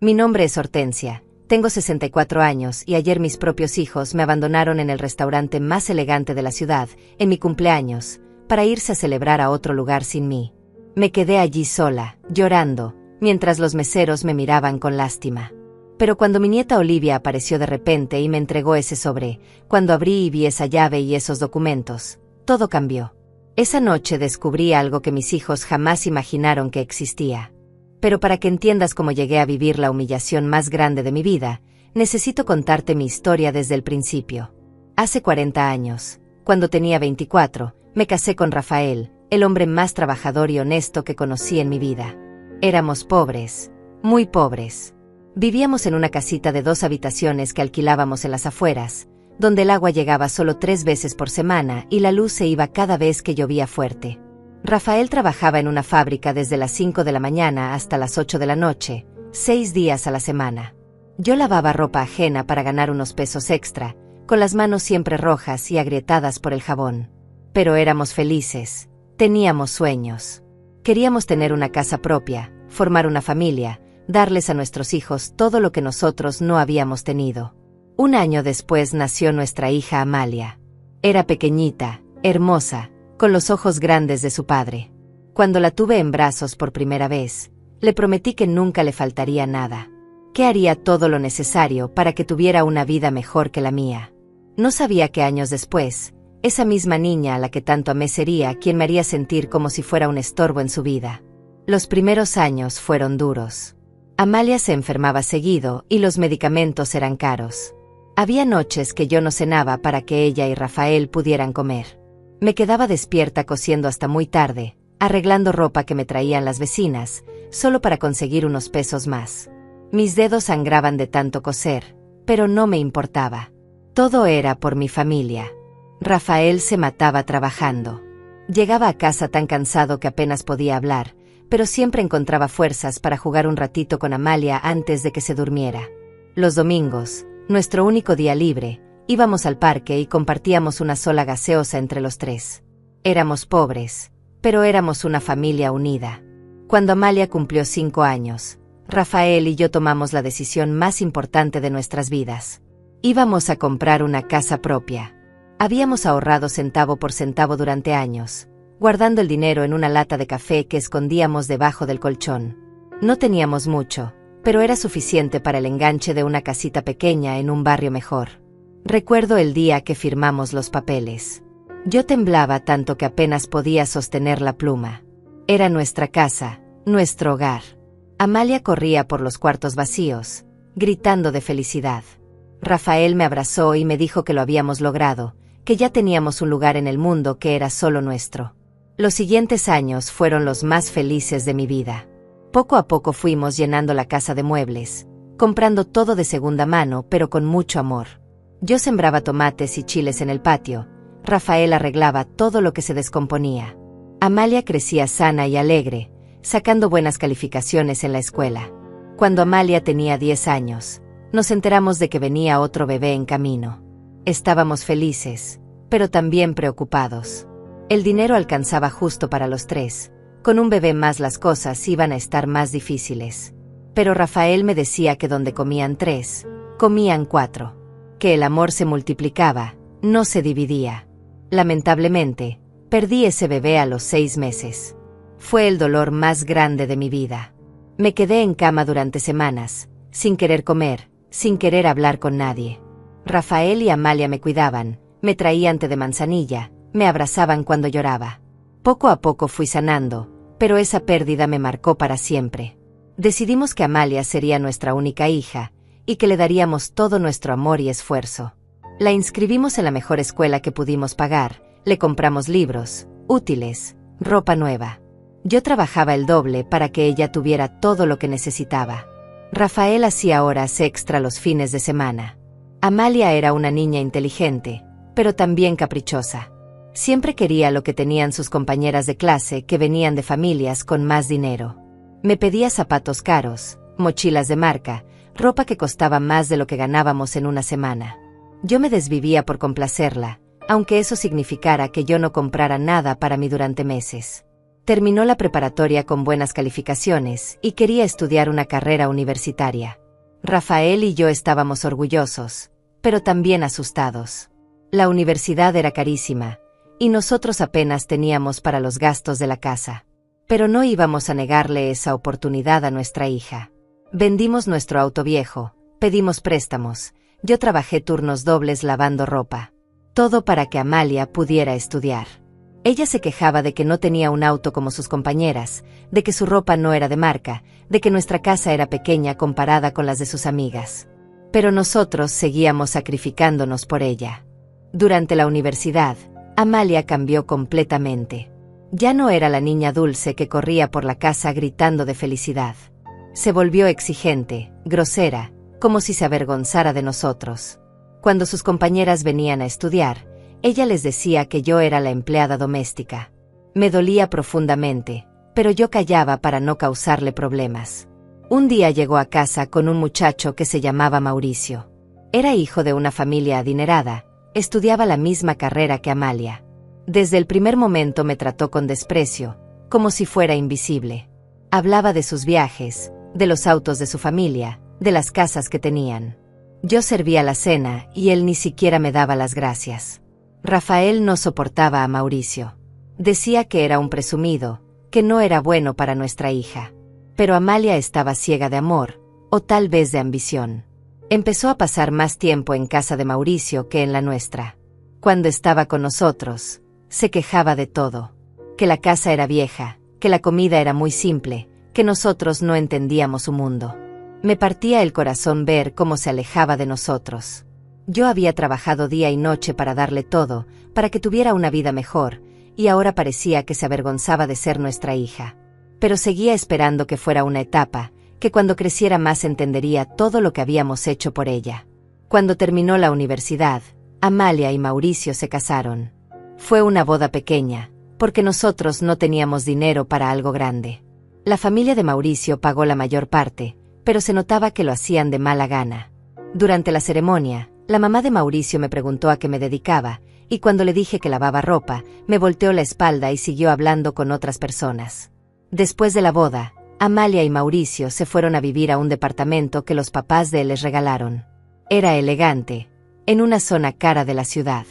Mi nombre es Hortensia, tengo 64 años y ayer mis propios hijos me abandonaron en el restaurante más elegante de la ciudad, en mi cumpleaños, para irse a celebrar a otro lugar sin mí. Me quedé allí sola, llorando, mientras los meseros me miraban con lástima. Pero cuando mi nieta Olivia apareció de repente y me entregó ese sobre, cuando abrí y vi esa llave y esos documentos, todo cambió. Esa noche descubrí algo que mis hijos jamás imaginaron que existía. Pero para que entiendas cómo llegué a vivir la humillación más grande de mi vida, necesito contarte mi historia desde el principio. Hace 40 años, cuando tenía 24, me casé con Rafael, el hombre más trabajador y honesto que conocí en mi vida. Éramos pobres, muy pobres. Vivíamos en una casita de 2 habitaciones que alquilábamos en las afueras, donde el agua llegaba solo 3 veces por semana y la luz se iba cada vez que llovía fuerte. Rafael trabajaba en una fábrica desde las 5 de la mañana hasta las 8 de la noche, 6 días a la semana. Yo lavaba ropa ajena para ganar unos pesos extra, con las manos siempre rojas y agrietadas por el jabón. Pero éramos felices, teníamos sueños. Queríamos tener una casa propia, formar una familia, darles a nuestros hijos todo lo que nosotros no habíamos tenido. Un año después nació nuestra hija Amalia. Era pequeñita, hermosa, con los ojos grandes de su padre. Cuando la tuve en brazos por primera vez, le prometí que nunca le faltaría nada, que haría todo lo necesario para que tuviera una vida mejor que la mía. No sabía que años después, esa misma niña a la que tanto amé sería quien me haría sentir como si fuera un estorbo en su vida. Los primeros años fueron duros. Amalia se enfermaba seguido y los medicamentos eran caros. Había noches que yo no cenaba para que ella y Rafael pudieran comer. Me quedaba despierta cosiendo hasta muy tarde, arreglando ropa que me traían las vecinas, solo para conseguir unos pesos más. Mis dedos sangraban de tanto coser, pero no me importaba. Todo era por mi familia. Rafael se mataba trabajando. Llegaba a casa tan cansado que apenas podía hablar, pero siempre encontraba fuerzas para jugar un ratito con Amalia antes de que se durmiera. Los domingos, nuestro único día libre, íbamos al parque y compartíamos una sola gaseosa entre los 3. Éramos pobres, pero éramos una familia unida. Cuando Amalia cumplió 5 años, Rafael y yo tomamos la decisión más importante de nuestras vidas. Íbamos a comprar una casa propia. Habíamos ahorrado centavo por centavo durante años, guardando el dinero en una lata de café que escondíamos debajo del colchón. No teníamos mucho, pero era suficiente para el enganche de una casita pequeña en un barrio mejor. Recuerdo el día que firmamos los papeles. Yo temblaba tanto que apenas podía sostener la pluma. Era nuestra casa, nuestro hogar. Amalia corría por los cuartos vacíos, gritando de felicidad. Rafael me abrazó y me dijo que lo habíamos logrado, que ya teníamos un lugar en el mundo que era solo nuestro. Los siguientes años fueron los más felices de mi vida. Poco a poco fuimos llenando la casa de muebles, comprando todo de segunda mano pero con mucho amor. Yo sembraba tomates y chiles en el patio, Rafael arreglaba todo lo que se descomponía. Amalia crecía sana y alegre, sacando buenas calificaciones en la escuela. Cuando Amalia tenía 10 años, nos enteramos de que venía otro bebé en camino. Estábamos felices, pero también preocupados. El dinero alcanzaba justo para los 3. Con un bebé más las cosas iban a estar más difíciles. Pero Rafael me decía que donde comían 3, comían 4. Que el amor se multiplicaba, no se dividía. Lamentablemente, perdí ese bebé a los 6 meses. Fue el dolor más grande de mi vida. Me quedé en cama durante semanas, sin querer comer, sin querer hablar con nadie. Rafael y Amalia me cuidaban, me traían té de manzanilla, me abrazaban cuando lloraba. Poco a poco fui sanando, pero esa pérdida me marcó para siempre. Decidimos que Amalia sería nuestra única hija, y que le daríamos todo nuestro amor y esfuerzo. La inscribimos en la mejor escuela que pudimos pagar, le compramos libros, útiles, ropa nueva. Yo trabajaba el doble para que ella tuviera todo lo que necesitaba. Rafael hacía horas extra los fines de semana. Amalia era una niña inteligente, pero también caprichosa. Siempre quería lo que tenían sus compañeras de clase que venían de familias con más dinero. Me pedía zapatos caros, mochilas de marca, ropa que costaba más de lo que ganábamos en una semana. Yo me desvivía por complacerla, aunque eso significara que yo no comprara nada para mí durante meses. Terminó la preparatoria con buenas calificaciones y quería estudiar una carrera universitaria. Rafael y yo estábamos orgullosos, pero también asustados. La universidad era carísima, y nosotros apenas teníamos para los gastos de la casa. Pero no íbamos a negarle esa oportunidad a nuestra hija. Vendimos nuestro auto viejo, pedimos préstamos, yo trabajé turnos dobles lavando ropa. Todo para que Amalia pudiera estudiar. Ella se quejaba de que no tenía un auto como sus compañeras, de que su ropa no era de marca, de que nuestra casa era pequeña comparada con las de sus amigas. Pero nosotros seguíamos sacrificándonos por ella. Durante la universidad, Amalia cambió completamente. Ya no era la niña dulce que corría por la casa gritando de felicidad. Se volvió exigente, grosera, como si se avergonzara de nosotros. Cuando sus compañeras venían a estudiar, ella les decía que yo era la empleada doméstica. Me dolía profundamente, pero yo callaba para no causarle problemas. Un día llegó a casa con un muchacho que se llamaba Mauricio. Era hijo de una familia adinerada, estudiaba la misma carrera que Amalia. Desde el primer momento me trató con desprecio, como si fuera invisible. Hablaba de sus viajes, de los autos de su familia, de las casas que tenían. Yo servía la cena y él ni siquiera me daba las gracias. Rafael no soportaba a Mauricio. Decía que era un presumido, que no era bueno para nuestra hija. Pero Amalia estaba ciega de amor, o tal vez de ambición. Empezó a pasar más tiempo en casa de Mauricio que en la nuestra. Cuando estaba con nosotros, se quejaba de todo. Que la casa era vieja, que la comida era muy simple, que nosotros no entendíamos su mundo. Me partía el corazón ver cómo se alejaba de nosotros. Yo había trabajado día y noche para darle todo, para que tuviera una vida mejor, y ahora parecía que se avergonzaba de ser nuestra hija. Pero seguía esperando que fuera una etapa, que cuando creciera más entendería todo lo que habíamos hecho por ella. Cuando terminó la universidad, Amalia y Mauricio se casaron. Fue una boda pequeña, porque nosotros no teníamos dinero para algo grande. La familia de Mauricio pagó la mayor parte, pero se notaba que lo hacían de mala gana. Durante la ceremonia, la mamá de Mauricio me preguntó a qué me dedicaba, y cuando le dije que lavaba ropa, me volteó la espalda y siguió hablando con otras personas. Después de la boda, Amalia y Mauricio se fueron a vivir a un departamento que los papás de él les regalaron. Era elegante, en una zona cara de la ciudad.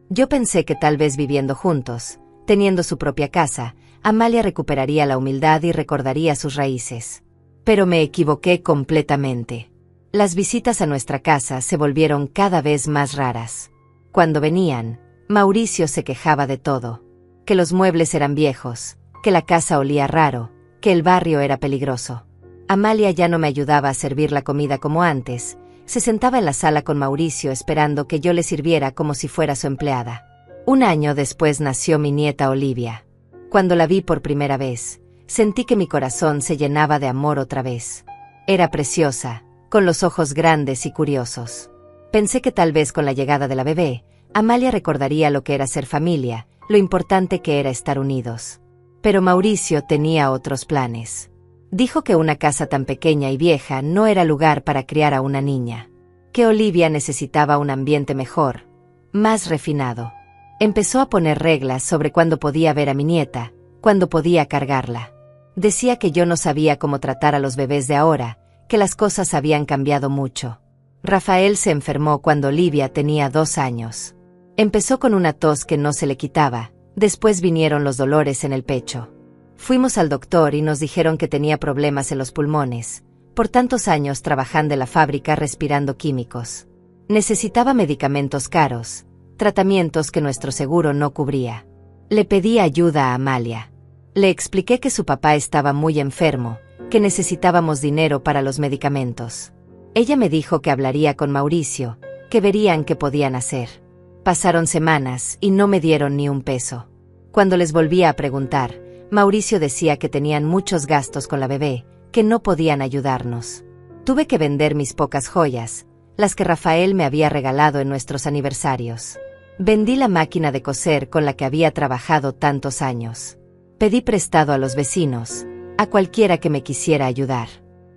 Yo pensé que tal vez viviendo juntos, teniendo su propia casa, Amalia recuperaría la humildad y recordaría sus raíces. Pero me equivoqué completamente. Las visitas a nuestra casa se volvieron cada vez más raras. Cuando venían, Mauricio se quejaba de todo. Que los muebles eran viejos, que la casa olía raro, que el barrio era peligroso. Amalia ya no me ayudaba a servir la comida como antes, se sentaba en la sala con Mauricio esperando que yo le sirviera como si fuera su empleada. Un año después nació mi nieta Olivia. Cuando la vi por primera vez, sentí que mi corazón se llenaba de amor otra vez. Era preciosa, con los ojos grandes y curiosos. Pensé que tal vez con la llegada de la bebé, Amalia recordaría lo que era ser familia, lo importante que era estar unidos. Pero Mauricio tenía otros planes. Dijo que una casa tan pequeña y vieja no era lugar para criar a una niña. Que Olivia necesitaba un ambiente mejor, más refinado. Empezó a poner reglas sobre cuándo podía ver a mi nieta, cuándo podía cargarla. Decía que yo no sabía cómo tratar a los bebés de ahora, que las cosas habían cambiado mucho. Rafael se enfermó cuando Olivia tenía 2 años. Empezó con una tos que no se le quitaba, después vinieron los dolores en el pecho. Fuimos al doctor y nos dijeron que tenía problemas en los pulmones, por tantos años trabajando en la fábrica respirando químicos. Necesitaba medicamentos caros, tratamientos que nuestro seguro no cubría. Le pedí ayuda a Amalia. Le expliqué que su papá estaba muy enfermo, que necesitábamos dinero para los medicamentos. Ella me dijo que hablaría con Mauricio, que verían qué podían hacer. Pasaron semanas y no me dieron ni un peso. Cuando les volvía a preguntar, Mauricio decía que tenían muchos gastos con la bebé, que no podían ayudarnos. Tuve que vender mis pocas joyas, las que Rafael me había regalado en nuestros aniversarios. Vendí la máquina de coser con la que había trabajado tantos años. Pedí prestado a los vecinos, a cualquiera que me quisiera ayudar.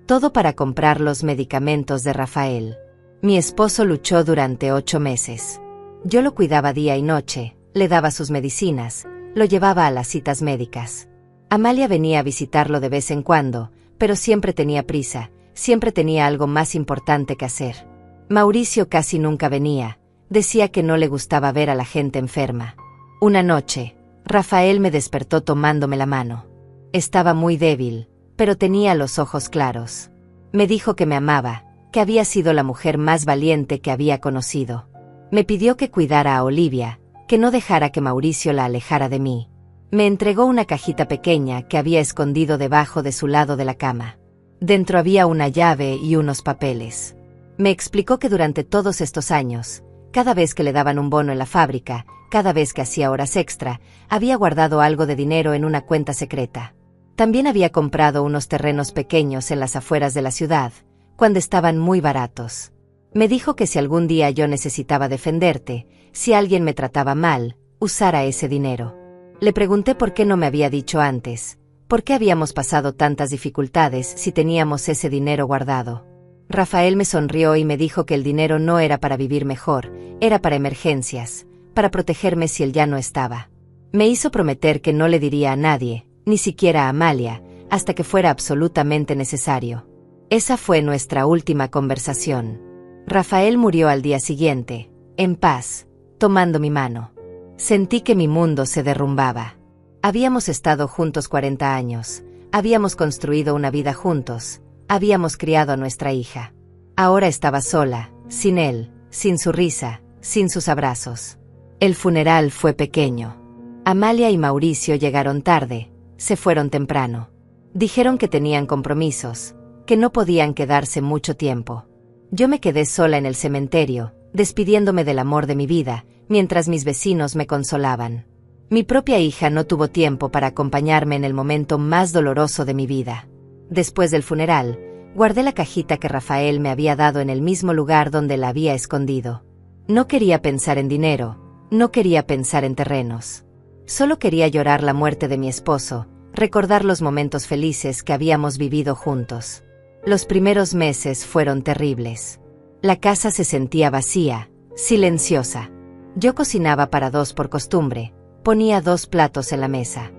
Todo para comprar los medicamentos de Rafael. Mi esposo luchó durante 8 meses. Yo lo cuidaba día y noche, le daba sus medicinas, lo llevaba a las citas médicas. Amalia venía a visitarlo de vez en cuando, pero siempre tenía prisa, siempre tenía algo más importante que hacer. Mauricio casi nunca venía, decía que no le gustaba ver a la gente enferma. Una noche, Rafael me despertó tomándome la mano. Estaba muy débil, pero tenía los ojos claros. Me dijo que me amaba, que había sido la mujer más valiente que había conocido. Me pidió que cuidara a Olivia, que no dejara que Mauricio la alejara de mí. Me entregó una cajita pequeña que había escondido debajo de su lado de la cama. Dentro había una llave y unos papeles. Me explicó que durante todos estos años, cada vez que le daban un bono en la fábrica, cada vez que hacía horas extra, había guardado algo de dinero en una cuenta secreta. También había comprado unos terrenos pequeños en las afueras de la ciudad, cuando estaban muy baratos. Me dijo que si algún día yo necesitaba defenderte, si alguien me trataba mal, usara ese dinero. Le pregunté por qué no me había dicho antes, por qué habíamos pasado tantas dificultades si teníamos ese dinero guardado. Rafael me sonrió y me dijo que el dinero no era para vivir mejor, era para emergencias, para protegerme si él ya no estaba. Me hizo prometer que no le diría a nadie, ni siquiera a Amalia, hasta que fuera absolutamente necesario. Esa fue nuestra última conversación. Rafael murió al día siguiente, en paz, tomando mi mano. Sentí que mi mundo se derrumbaba. Habíamos estado juntos 40 años, habíamos construido una vida juntos, habíamos criado a nuestra hija. Ahora estaba sola, sin él, sin su risa, sin sus abrazos. El funeral fue pequeño. Amalia y Mauricio llegaron tarde, se fueron temprano. Dijeron que tenían compromisos, que no podían quedarse mucho tiempo. Yo me quedé sola en el cementerio, despidiéndome del amor de mi vida, mientras mis vecinos me consolaban. Mi propia hija no tuvo tiempo para acompañarme en el momento más doloroso de mi vida. Después del funeral, guardé la cajita que Rafael me había dado en el mismo lugar donde la había escondido. No quería pensar en dinero, no quería pensar en terrenos. Solo quería llorar la muerte de mi esposo, recordar los momentos felices que habíamos vivido juntos. Los primeros meses fueron terribles. La casa se sentía vacía, silenciosa. Yo cocinaba para dos por costumbre, ponía 2 platos en la mesa.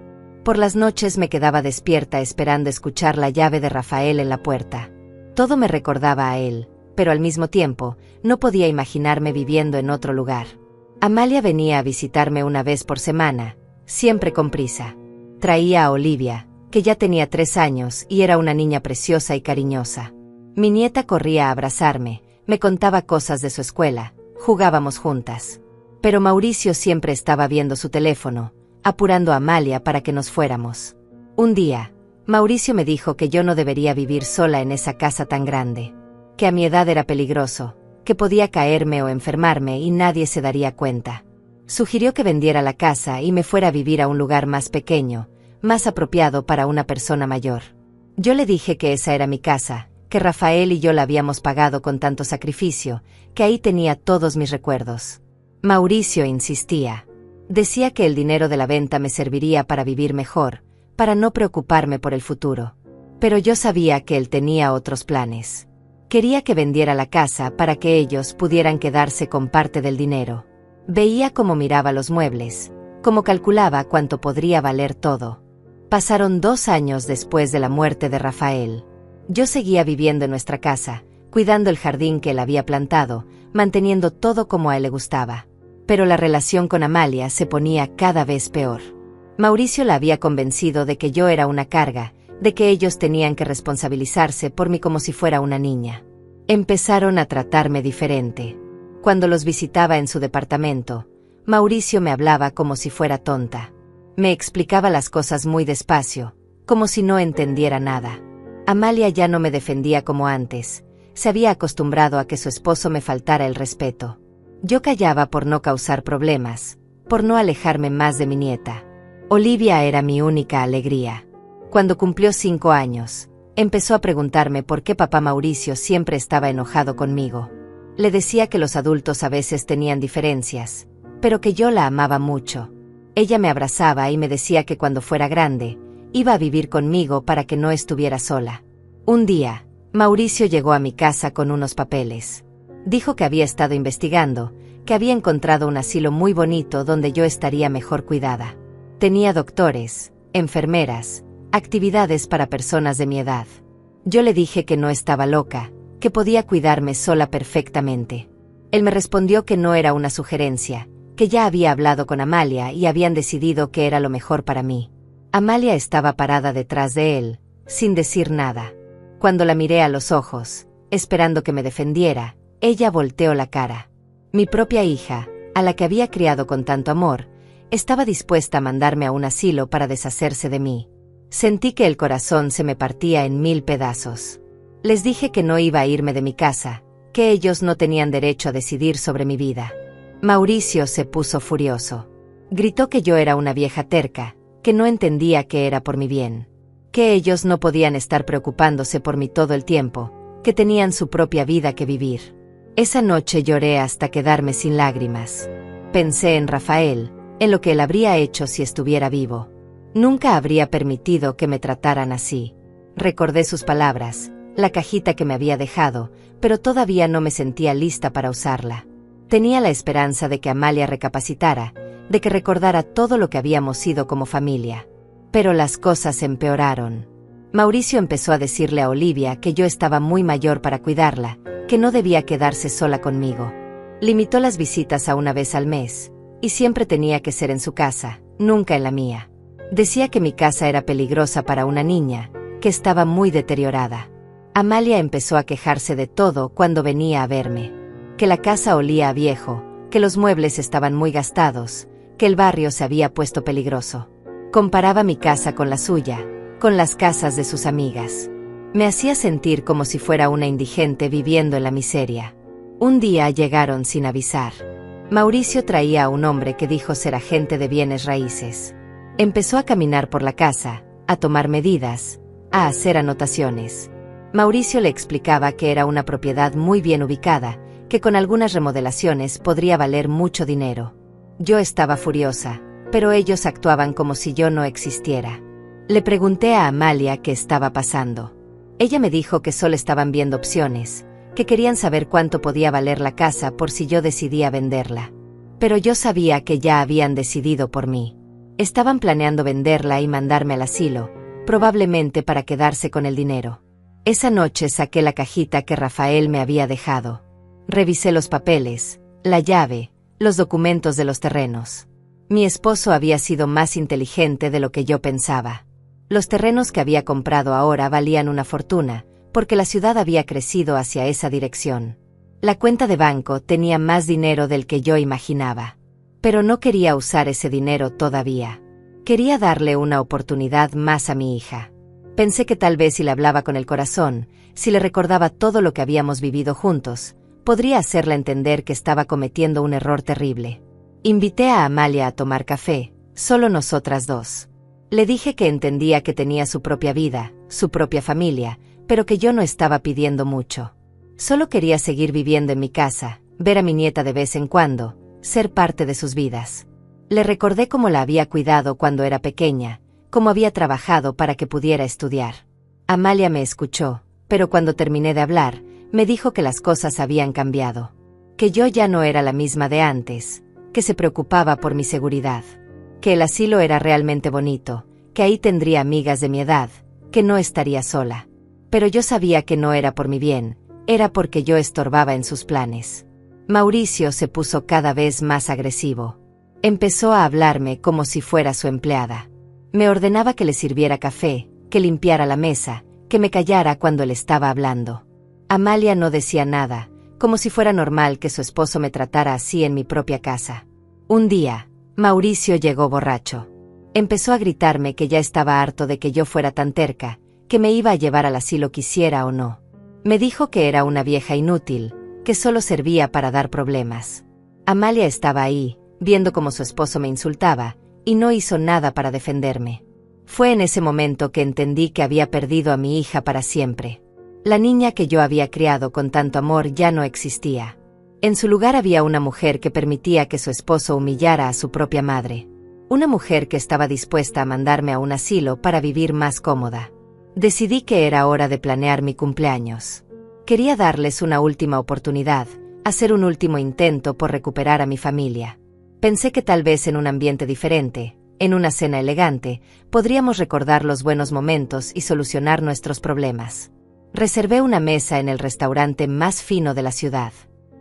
Por las noches me quedaba despierta esperando escuchar la llave de Rafael en la puerta. Todo me recordaba a él, pero al mismo tiempo, no podía imaginarme viviendo en otro lugar. Amalia venía a visitarme una vez por semana, siempre con prisa. Traía a Olivia, que ya tenía 3 años y era una niña preciosa y cariñosa. Mi nieta corría a abrazarme, me contaba cosas de su escuela, jugábamos juntas. Pero Mauricio siempre estaba viendo su teléfono, apurando a Amalia para que nos fuéramos. Un día, Mauricio me dijo que yo no debería vivir sola en esa casa tan grande, que a mi edad era peligroso, que podía caerme o enfermarme y nadie se daría cuenta. Sugirió que vendiera la casa y me fuera a vivir a un lugar más pequeño, más apropiado para una persona mayor. Yo le dije que esa era mi casa, que Rafael y yo la habíamos pagado con tanto sacrificio, que ahí tenía todos mis recuerdos. Mauricio insistía. Decía que el dinero de la venta me serviría para vivir mejor, para no preocuparme por el futuro. Pero yo sabía que él tenía otros planes. Quería que vendiera la casa para que ellos pudieran quedarse con parte del dinero. Veía cómo miraba los muebles, cómo calculaba cuánto podría valer todo. Pasaron 2 años después de la muerte de Rafael. Yo seguía viviendo en nuestra casa, cuidando el jardín que él había plantado, manteniendo todo como a él le gustaba. Pero la relación con Amalia se ponía cada vez peor. Mauricio la había convencido de que yo era una carga, de que ellos tenían que responsabilizarse por mí como si fuera una niña. Empezaron a tratarme diferente. Cuando los visitaba en su departamento, Mauricio me hablaba como si fuera tonta. Me explicaba las cosas muy despacio, como si no entendiera nada. Amalia ya no me defendía como antes, se había acostumbrado a que su esposo me faltara el respeto. Yo callaba por no causar problemas, por no alejarme más de mi nieta. Olivia era mi única alegría. Cuando cumplió 5 años, empezó a preguntarme por qué papá Mauricio siempre estaba enojado conmigo. Le decía que los adultos a veces tenían diferencias, pero que yo la amaba mucho. Ella me abrazaba y me decía que cuando fuera grande, iba a vivir conmigo para que no estuviera sola. Un día, Mauricio llegó a mi casa con unos papeles. Dijo que había estado investigando, que había encontrado un asilo muy bonito donde yo estaría mejor cuidada. Tenía doctores, enfermeras, actividades para personas de mi edad. Yo le dije que no estaba loca, que podía cuidarme sola perfectamente. Él me respondió que no era una sugerencia, que ya había hablado con Amalia y habían decidido que era lo mejor para mí. Amalia estaba parada detrás de él, sin decir nada. Cuando la miré a los ojos, esperando que me defendiera, ella volteó la cara. Mi propia hija, a la que había criado con tanto amor, estaba dispuesta a mandarme a un asilo para deshacerse de mí. Sentí que el corazón se me partía en 1000 pedazos. Les dije que no iba a irme de mi casa, que ellos no tenían derecho a decidir sobre mi vida. Mauricio se puso furioso. Gritó que yo era una vieja terca, que no entendía que era por mi bien, que ellos no podían estar preocupándose por mí todo el tiempo, que tenían su propia vida que vivir. Esa noche lloré hasta quedarme sin lágrimas. Pensé en Rafael, en lo que él habría hecho si estuviera vivo. Nunca habría permitido que me trataran así. Recordé sus palabras, la cajita que me había dejado, pero todavía no me sentía lista para usarla. Tenía la esperanza de que Amalia recapacitara, de que recordara todo lo que habíamos sido como familia. Pero las cosas empeoraron. Mauricio empezó a decirle a Olivia que yo estaba muy mayor para cuidarla, que no debía quedarse sola conmigo. Limitó las visitas a una vez al mes, y siempre tenía que ser en su casa, nunca en la mía. Decía que mi casa era peligrosa para una niña, que estaba muy deteriorada. Amalia empezó a quejarse de todo cuando venía a verme. Que la casa olía a viejo, que los muebles estaban muy gastados, que el barrio se había puesto peligroso. Comparaba mi casa con la suya, con las casas de sus amigas. Me hacía sentir como si fuera una indigente viviendo en la miseria. Un día llegaron sin avisar. Mauricio traía a un hombre que dijo ser agente de bienes raíces. Empezó a caminar por la casa, a tomar medidas, a hacer anotaciones. Mauricio le explicaba que era una propiedad muy bien ubicada, que con algunas remodelaciones podría valer mucho dinero. Yo estaba furiosa, pero ellos actuaban como si yo no existiera. Le pregunté a Amalia qué estaba pasando. Ella me dijo que solo estaban viendo opciones, que querían saber cuánto podía valer la casa por si yo decidía venderla. Pero yo sabía que ya habían decidido por mí. Estaban planeando venderla y mandarme al asilo, probablemente para quedarse con el dinero. Esa noche saqué la cajita que Rafael me había dejado. Revisé los papeles, la llave, los documentos de los terrenos. Mi esposo había sido más inteligente de lo que yo pensaba. Los terrenos que había comprado ahora valían una fortuna, porque la ciudad había crecido hacia esa dirección. La cuenta de banco tenía más dinero del que yo imaginaba. Pero no quería usar ese dinero todavía. Quería darle una oportunidad más a mi hija. Pensé que tal vez si le hablaba con el corazón, si le recordaba todo lo que habíamos vivido juntos, podría hacerla entender que estaba cometiendo un error terrible. Invité a Amalia a tomar café, solo nosotras dos. Le dije que entendía que tenía su propia vida, su propia familia, pero que yo no estaba pidiendo mucho. Solo quería seguir viviendo en mi casa, ver a mi nieta de vez en cuando, ser parte de sus vidas. Le recordé cómo la había cuidado cuando era pequeña, cómo había trabajado para que pudiera estudiar. Amalia me escuchó, pero cuando terminé de hablar, me dijo que las cosas habían cambiado, que yo ya no era la misma de antes, que se preocupaba por mi seguridad, que el asilo era realmente bonito, que ahí tendría amigas de mi edad, que no estaría sola. Pero yo sabía que no era por mi bien, era porque yo estorbaba en sus planes. Mauricio se puso cada vez más agresivo. Empezó a hablarme como si fuera su empleada. Me ordenaba que le sirviera café, que limpiara la mesa, que me callara cuando le estaba hablando. Amalia no decía nada, como si fuera normal que su esposo me tratara así en mi propia casa. Un día, Mauricio llegó borracho. Empezó a gritarme que ya estaba harto de que yo fuera tan terca, que me iba a llevar al asilo quisiera o no. Me dijo que era una vieja inútil, que solo servía para dar problemas. Amalia estaba ahí, viendo cómo su esposo me insultaba, y no hizo nada para defenderme. Fue en ese momento que entendí que había perdido a mi hija para siempre. La niña que yo había criado con tanto amor ya no existía. En su lugar había una mujer que permitía que su esposo humillara a su propia madre. Una mujer que estaba dispuesta a mandarme a un asilo para vivir más cómoda. Decidí que era hora de planear mi cumpleaños. Quería darles una última oportunidad, hacer un último intento por recuperar a mi familia. Pensé que tal vez en un ambiente diferente, En una cena elegante, podríamos recordar los buenos momentos y solucionar nuestros problemas. Reservé una mesa en el restaurante más fino de la ciudad.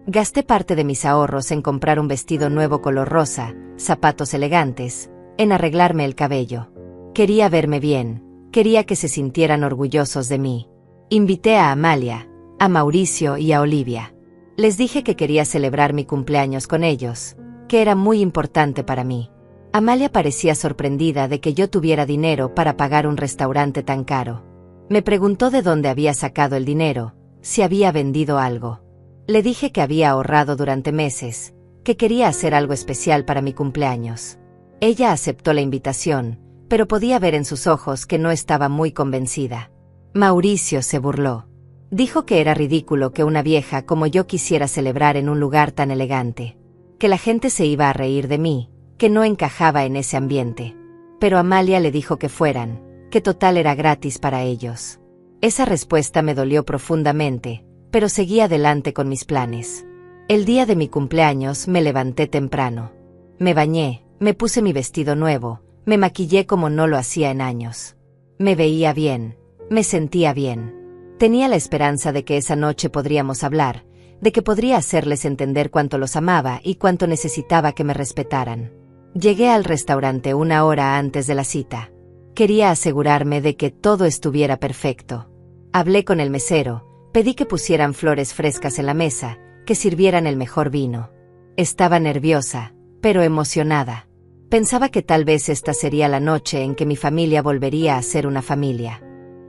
Gasté parte de mis ahorros en comprar un vestido nuevo color rosa, zapatos elegantes, en arreglarme el cabello. Quería verme bien, quería que se sintieran orgullosos de mí. Invité a Amalia, a Mauricio y a Olivia. Les dije que quería celebrar mi cumpleaños con ellos, que era muy importante para mí. Amalia parecía sorprendida de que yo tuviera dinero para pagar un restaurante tan caro. Me preguntó de dónde había sacado el dinero, si había vendido algo. Le dije que había ahorrado durante meses, que quería hacer algo especial para mi cumpleaños. Ella aceptó la invitación, pero podía ver en sus ojos que no estaba muy convencida. Mauricio se burló. Dijo que era ridículo que una vieja como yo quisiera celebrar en un lugar tan elegante, que la gente se iba a reír de mí, que no encajaba en ese ambiente. Pero Amalia le dijo que fueran, que total era gratis para ellos. Esa respuesta me dolió profundamente, pero seguí adelante con mis planes. El día de mi cumpleaños me levanté temprano. Me bañé, me puse mi vestido nuevo, me maquillé como no lo hacía en años. Me veía bien, me sentía bien. Tenía la esperanza de que esa noche podríamos hablar, de que podría hacerles entender cuánto los amaba y cuánto necesitaba que me respetaran. Llegué al restaurante una hora antes de la cita. Quería asegurarme de que todo estuviera perfecto. Hablé con el mesero, pedí que pusieran flores frescas en la mesa, que sirvieran el mejor vino. Estaba nerviosa, pero emocionada. Pensaba que tal vez esta sería la noche en que mi familia volvería a ser una familia.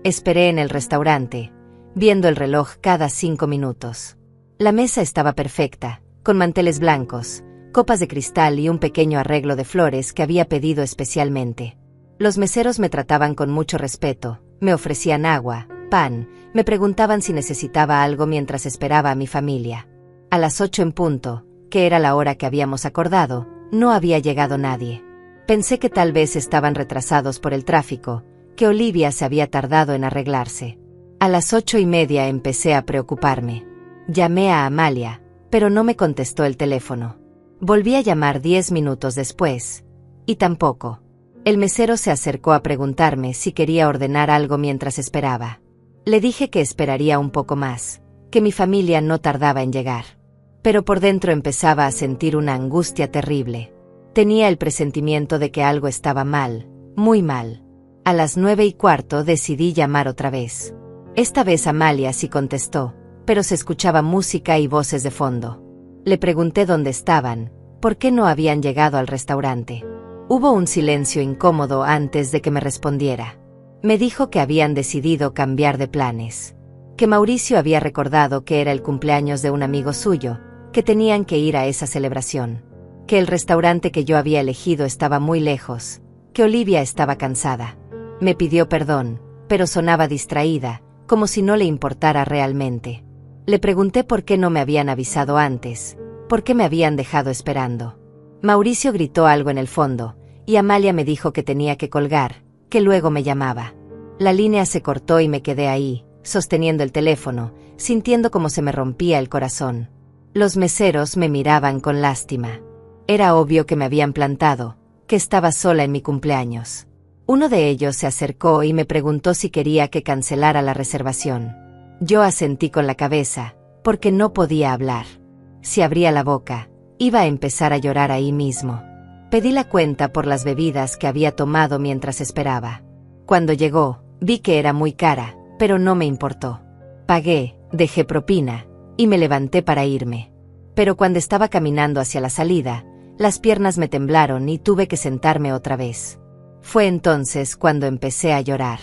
Esperé en el restaurante, viendo el reloj cada 5 minutos. La mesa estaba perfecta, con manteles blancos, copas de cristal y un pequeño arreglo de flores que había pedido especialmente. Los meseros me trataban con mucho respeto, me ofrecían agua, pan, me preguntaban si necesitaba algo mientras esperaba a mi familia. A las 8 en punto, que era la hora que habíamos acordado, no había llegado nadie. Pensé que tal vez estaban retrasados por el tráfico, que Olivia se había tardado en arreglarse. A las 8:30 empecé a preocuparme. Llamé a Amalia, pero no me contestó el teléfono. Volví a llamar 10 minutos después, y tampoco. El mesero se acercó a preguntarme si quería ordenar algo mientras esperaba. Le dije que esperaría un poco más, que mi familia no tardaba en llegar. Pero por dentro empezaba a sentir una angustia terrible. Tenía el presentimiento de que algo estaba mal, muy mal. A las 9:15 decidí llamar otra vez. Esta vez Amalia sí contestó, pero se escuchaba música y voces de fondo. Le pregunté dónde estaban, por qué no habían llegado al restaurante. Hubo un silencio incómodo antes de que me respondiera. Me dijo que habían decidido cambiar de planes, que Mauricio había recordado que era el cumpleaños de un amigo suyo, que tenían que ir a esa celebración, que el restaurante que yo había elegido estaba muy lejos, que Olivia estaba cansada. Me pidió perdón, pero sonaba distraída, como si no le importara realmente. Le pregunté por qué no me habían avisado antes, por qué me habían dejado esperando. Mauricio gritó algo en el fondo, y Amalia me dijo que tenía que colgar, que luego me llamaba. La línea se cortó y me quedé ahí, sosteniendo el teléfono, sintiendo como se me rompía el corazón. Los meseros me miraban con lástima. Era obvio que me habían plantado, que estaba sola en mi cumpleaños. Uno de ellos se acercó y me preguntó si quería que cancelara la reservación. Yo asentí con la cabeza, porque no podía hablar. Si abría la boca, iba a empezar a llorar ahí mismo. Pedí la cuenta por las bebidas que había tomado mientras esperaba. Cuando llegó, vi que era muy cara, pero no me importó. Pagué, dejé propina, y me levanté para irme. Pero cuando estaba caminando hacia la salida, las piernas me temblaron y tuve que sentarme otra vez. Fue entonces cuando empecé a llorar.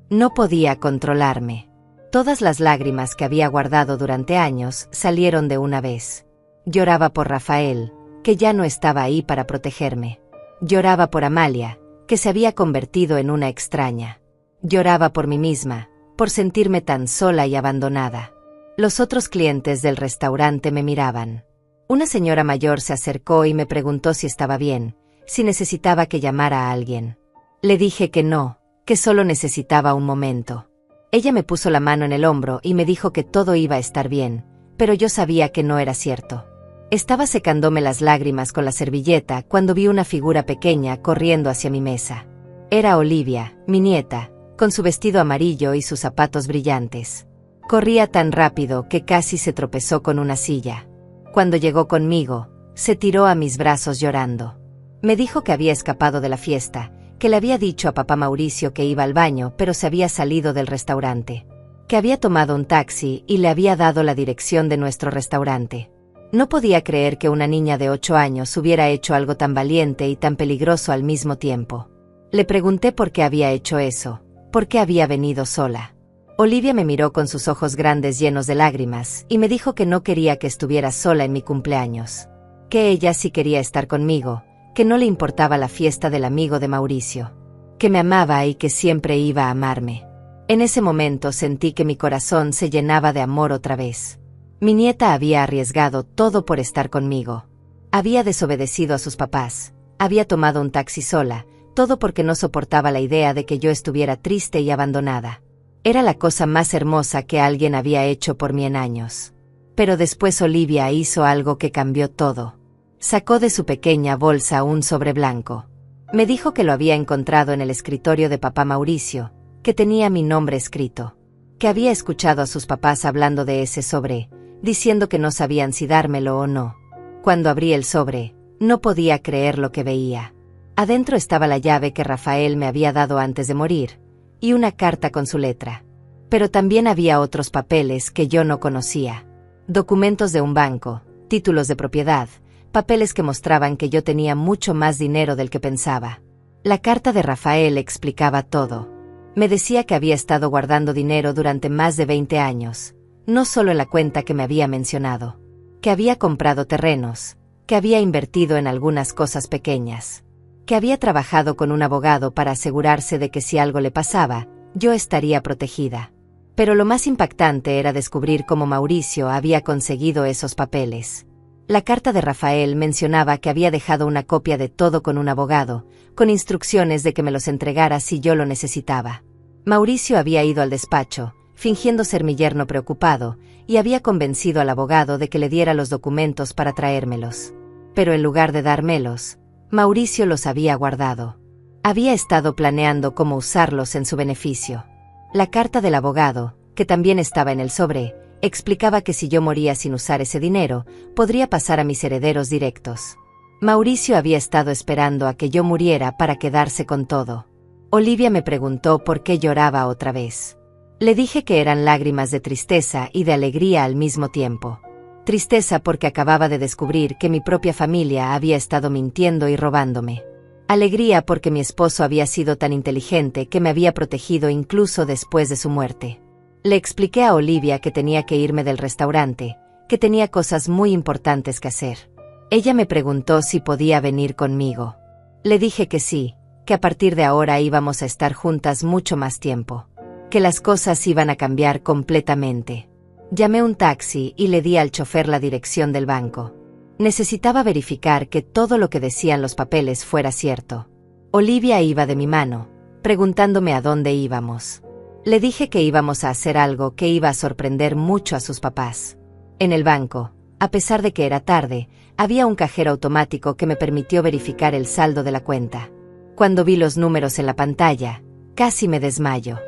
No podía controlarme. Todas las lágrimas que había guardado durante años salieron de una vez. Lloraba por Rafael, que ya no estaba ahí para protegerme. Lloraba por Amalia, que se había convertido en una extraña. Lloraba por mí misma, por sentirme tan sola y abandonada. Los otros clientes del restaurante me miraban. Una señora mayor se acercó y me preguntó si estaba bien, si necesitaba que llamara a alguien. Le dije que no, que solo necesitaba un momento. Ella me puso la mano en el hombro y me dijo que todo iba a estar bien, pero yo sabía que no era cierto. Estaba secándome las lágrimas con la servilleta cuando vi una figura pequeña corriendo hacia mi mesa. Era Olivia, mi nieta, con su vestido amarillo y sus zapatos brillantes. Corría tan rápido que casi se tropezó con una silla. Cuando llegó conmigo, se tiró a mis brazos llorando. Me dijo que había escapado de la fiesta, que le había dicho a papá Mauricio que iba al baño pero se había salido del restaurante, que había tomado un taxi y le había dado la dirección de nuestro restaurante. No podía creer que una niña de 8 años hubiera hecho algo tan valiente y tan peligroso al mismo tiempo. Le pregunté por qué había hecho eso, por qué había venido sola. Olivia me miró con sus ojos grandes llenos de lágrimas y me dijo que no quería que estuviera sola en mi cumpleaños, que ella sí quería estar conmigo, que no le importaba la fiesta del amigo de Mauricio, que me amaba y que siempre iba a amarme. En ese momento sentí que mi corazón se llenaba de amor otra vez. Mi nieta había arriesgado todo por estar conmigo. Había desobedecido a sus papás, había tomado un taxi sola, todo porque no soportaba la idea de que yo estuviera triste y abandonada. Era la cosa más hermosa que alguien había hecho por mí en años. Pero después Olivia hizo algo que cambió todo. Sacó de su pequeña bolsa un sobre blanco. Me dijo que lo había encontrado en el escritorio de papá Mauricio, que tenía mi nombre escrito, que había escuchado a sus papás hablando de ese sobre, diciendo que no sabían si dármelo o no. Cuando abrí el sobre, no podía creer lo que veía. Adentro estaba la llave que Rafael me había dado antes de morir, y una carta con su letra. Pero también había otros papeles que yo no conocía. Documentos de un banco, títulos de propiedad, papeles que mostraban que yo tenía mucho más dinero del que pensaba. La carta de Rafael explicaba todo. Me decía que había estado guardando dinero durante más de 20 años, no solo en la cuenta que me había mencionado, que había comprado terrenos, que había invertido en algunas cosas pequeñas, que había trabajado con un abogado para asegurarse de que si algo le pasaba, yo estaría protegida. Pero lo más impactante era descubrir cómo Mauricio había conseguido esos papeles. La carta de Rafael mencionaba que había dejado una copia de todo con un abogado, con instrucciones de que me los entregara si yo lo necesitaba. Mauricio había ido al despacho, fingiendo ser mi yerno preocupado, y había convencido al abogado de que le diera los documentos para traérmelos. Pero en lugar de dármelos, Mauricio los había guardado. Había estado planeando cómo usarlos en su beneficio. La carta del abogado, que también estaba en el sobre, explicaba que si yo moría sin usar ese dinero, podría pasar a mis herederos directos. Mauricio había estado esperando a que yo muriera para quedarse con todo. Olivia me preguntó por qué lloraba otra vez. Le dije que eran lágrimas de tristeza y de alegría al mismo tiempo. Tristeza porque acababa de descubrir que mi propia familia había estado mintiendo y robándome. Alegría porque mi esposo había sido tan inteligente que me había protegido incluso después de su muerte. Le expliqué a Olivia que tenía que irme del restaurante, que tenía cosas muy importantes que hacer. Ella me preguntó si podía venir conmigo. Le dije que sí, que a partir de ahora íbamos a estar juntas mucho más tiempo, que las cosas iban a cambiar completamente. Llamé un taxi y le di al chofer la dirección del banco. Necesitaba verificar que todo lo que decían los papeles fuera cierto. Olivia iba de mi mano, preguntándome a dónde íbamos. Le dije que íbamos a hacer algo que iba a sorprender mucho a sus papás. En el banco, a pesar de que era tarde, había un cajero automático que me permitió verificar el saldo de la cuenta. Cuando vi los números en la pantalla, casi me desmayo.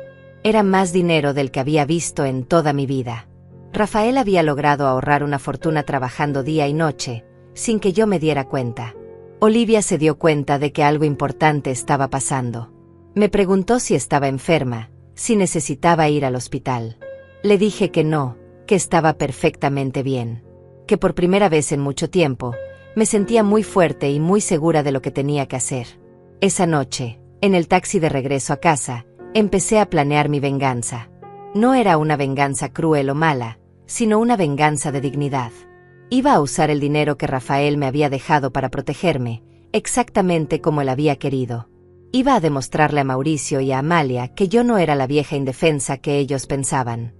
Era más dinero del que había visto en toda mi vida. Rafael había logrado ahorrar una fortuna trabajando día y noche, sin que yo me diera cuenta. Olivia se dio cuenta de que algo importante estaba pasando. Me preguntó si estaba enferma, si necesitaba ir al hospital. Le dije que no, que estaba perfectamente bien. Que por primera vez en mucho tiempo, me sentía muy fuerte y muy segura de lo que tenía que hacer. Esa noche, en el taxi de regreso a casa, empecé a planear mi venganza. No era una venganza cruel o mala, sino una venganza de dignidad. Iba a usar el dinero que Rafael me había dejado para protegerme, exactamente como él había querido. Iba a demostrarle a Mauricio y a Amalia que yo no era la vieja indefensa que ellos pensaban.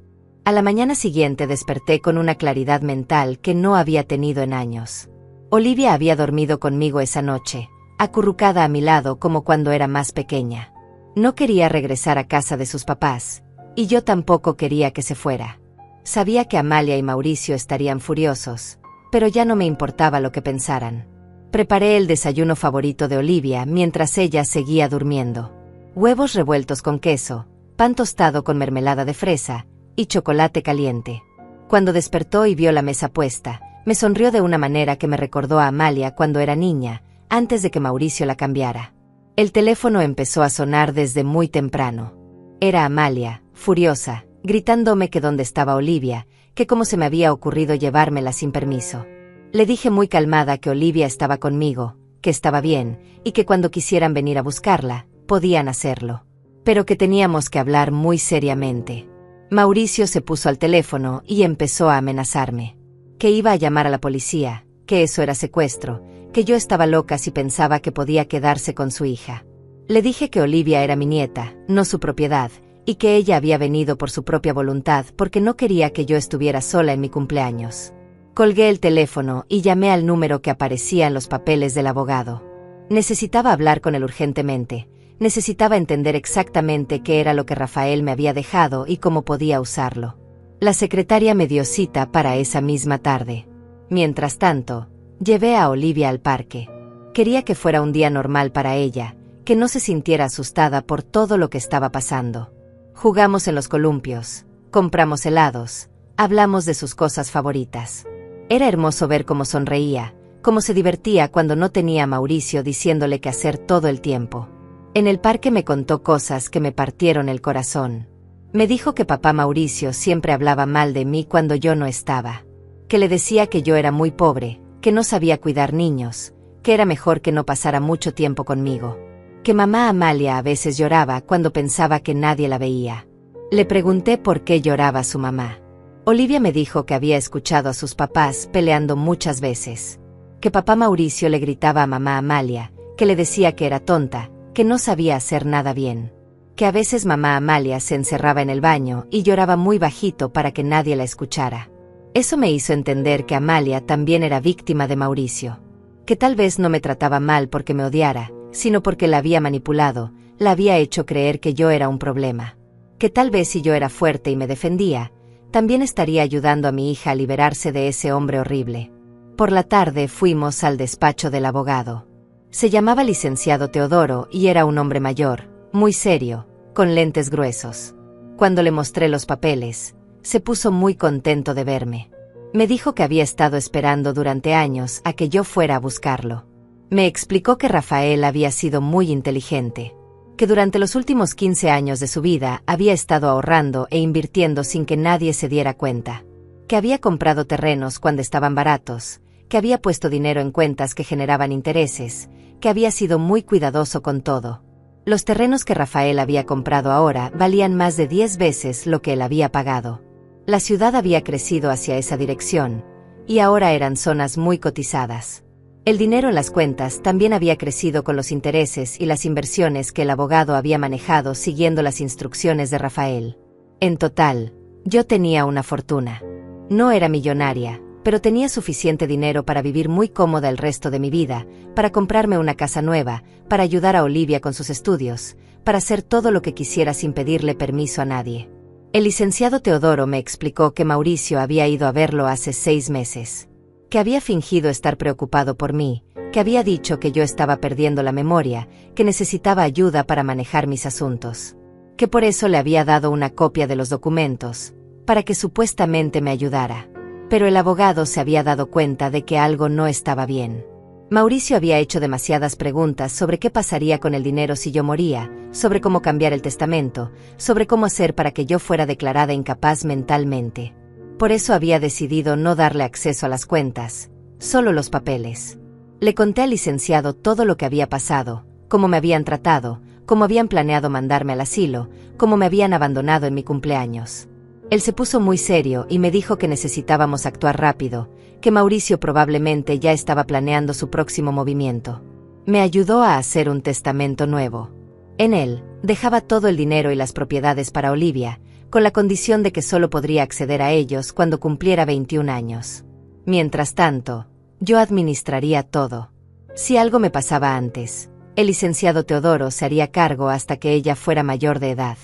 A la mañana siguiente desperté con una claridad mental que no había tenido en años. Olivia había dormido conmigo esa noche, acurrucada a mi lado como cuando era más pequeña. No quería regresar a casa de sus papás, y yo tampoco quería que se fuera. Sabía que Amalia y Mauricio estarían furiosos, pero ya no me importaba lo que pensaran. Preparé el desayuno favorito de Olivia mientras ella seguía durmiendo. Huevos revueltos con queso, pan tostado con mermelada de fresa y chocolate caliente. Cuando despertó y vio la mesa puesta, me sonrió de una manera que me recordó a Amalia cuando era niña, antes de que Mauricio la cambiara. El teléfono empezó a sonar desde muy temprano. Era Amalia, furiosa, gritándome que dónde estaba Olivia, que cómo se me había ocurrido llevármela sin permiso. Le dije muy calmada que Olivia estaba conmigo, que estaba bien, y que cuando quisieran venir a buscarla, podían hacerlo. Pero que teníamos que hablar muy seriamente. Mauricio se puso al teléfono y empezó a amenazarme. Que iba a llamar a la policía, que eso era secuestro, que yo estaba loca si pensaba que podía quedarse con su hija. Le dije que Olivia era mi nieta, no su propiedad, y que ella había venido por su propia voluntad porque no quería que yo estuviera sola en mi cumpleaños. Colgué el teléfono y llamé al número que aparecía en los papeles del abogado. Necesitaba hablar con él urgentemente. Necesitaba entender exactamente qué era lo que Rafael me había dejado y cómo podía usarlo. La secretaria me dio cita para esa misma tarde. Mientras tanto, llevé a Olivia al parque. Quería que fuera un día normal para ella, que no se sintiera asustada por todo lo que estaba pasando. Jugamos en los columpios, compramos helados, hablamos de sus cosas favoritas. Era hermoso ver cómo sonreía, cómo se divertía cuando no tenía a Mauricio diciéndole qué hacer todo el tiempo. En el parque me contó cosas que me partieron el corazón. Me dijo que papá Mauricio siempre hablaba mal de mí cuando yo no estaba. Que le decía que yo era muy pobre, que no sabía cuidar niños, que era mejor que no pasara mucho tiempo conmigo. Que mamá Amalia a veces lloraba cuando pensaba que nadie la veía. Le pregunté por qué lloraba su mamá. Olivia me dijo que había escuchado a sus papás peleando muchas veces. Que papá Mauricio le gritaba a mamá Amalia, que le decía que era tonta, que no sabía hacer nada bien. Que a veces mamá Amalia se encerraba en el baño y lloraba muy bajito para que nadie la escuchara. Eso me hizo entender que Amalia también era víctima de Mauricio. Que tal vez no me trataba mal porque me odiara, sino porque la había manipulado, la había hecho creer que yo era un problema. Que tal vez si yo era fuerte y me defendía, también estaría ayudando a mi hija a liberarse de ese hombre horrible. Por la tarde fuimos al despacho del abogado. Se llamaba licenciado Teodoro y era un hombre mayor, muy serio, con lentes gruesos. Cuando le mostré los papeles, se puso muy contento de verme. Me dijo que había estado esperando durante años a que yo fuera a buscarlo. Me explicó que Rafael había sido muy inteligente, que durante los últimos 15 años de su vida había estado ahorrando e invirtiendo sin que nadie se diera cuenta, que había comprado terrenos cuando estaban baratos, que había puesto dinero en cuentas que generaban intereses, que había sido muy cuidadoso con todo. Los terrenos que Rafael había comprado ahora valían más de 10 veces lo que él había pagado. La ciudad había crecido hacia esa dirección, y ahora eran zonas muy cotizadas. El dinero en las cuentas también había crecido con los intereses y las inversiones que el abogado había manejado siguiendo las instrucciones de Rafael. En total, yo tenía una fortuna. No era millonaria, pero tenía suficiente dinero para vivir muy cómoda el resto de mi vida, para comprarme una casa nueva, para ayudar a Olivia con sus estudios, para hacer todo lo que quisiera sin pedirle permiso a nadie. El licenciado Teodoro me explicó que Mauricio había ido a verlo hace 6 meses. Que había fingido estar preocupado por mí, que había dicho que yo estaba perdiendo la memoria, que necesitaba ayuda para manejar mis asuntos. Que por eso le había dado una copia de los documentos, para que supuestamente me ayudara. Pero el abogado se había dado cuenta de que algo no estaba bien. Mauricio había hecho demasiadas preguntas sobre qué pasaría con el dinero si yo moría, sobre cómo cambiar el testamento, sobre cómo hacer para que yo fuera declarada incapaz mentalmente. Por eso había decidido no darle acceso a las cuentas, solo los papeles. Le conté al licenciado todo lo que había pasado, cómo me habían tratado, cómo habían planeado mandarme al asilo, cómo me habían abandonado en mi cumpleaños. Él se puso muy serio y me dijo que necesitábamos actuar rápido, que Mauricio probablemente ya estaba planeando su próximo movimiento. Me ayudó a hacer un testamento nuevo. En él, dejaba todo el dinero y las propiedades para Olivia, con la condición de que solo podría acceder a ellos cuando cumpliera 21 años. Mientras tanto, yo administraría todo. Si algo me pasaba antes, el licenciado Teodoro se haría cargo hasta que ella fuera mayor de edad.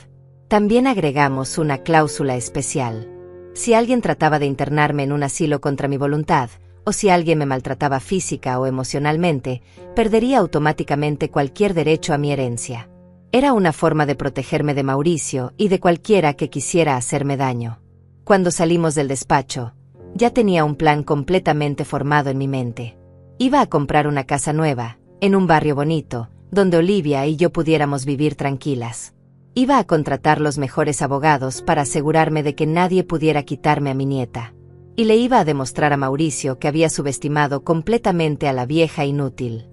También agregamos una cláusula especial. Si alguien trataba de internarme en un asilo contra mi voluntad, o si alguien me maltrataba física o emocionalmente, perdería automáticamente cualquier derecho a mi herencia. Era una forma de protegerme de Mauricio y de cualquiera que quisiera hacerme daño. Cuando salimos del despacho, ya tenía un plan completamente formado en mi mente. Iba a comprar una casa nueva, en un barrio bonito, donde Olivia y yo pudiéramos vivir tranquilas. Iba a contratar los mejores abogados para asegurarme de que nadie pudiera quitarme a mi nieta. Y le iba a demostrar a Mauricio que había subestimado completamente a la vieja inútil.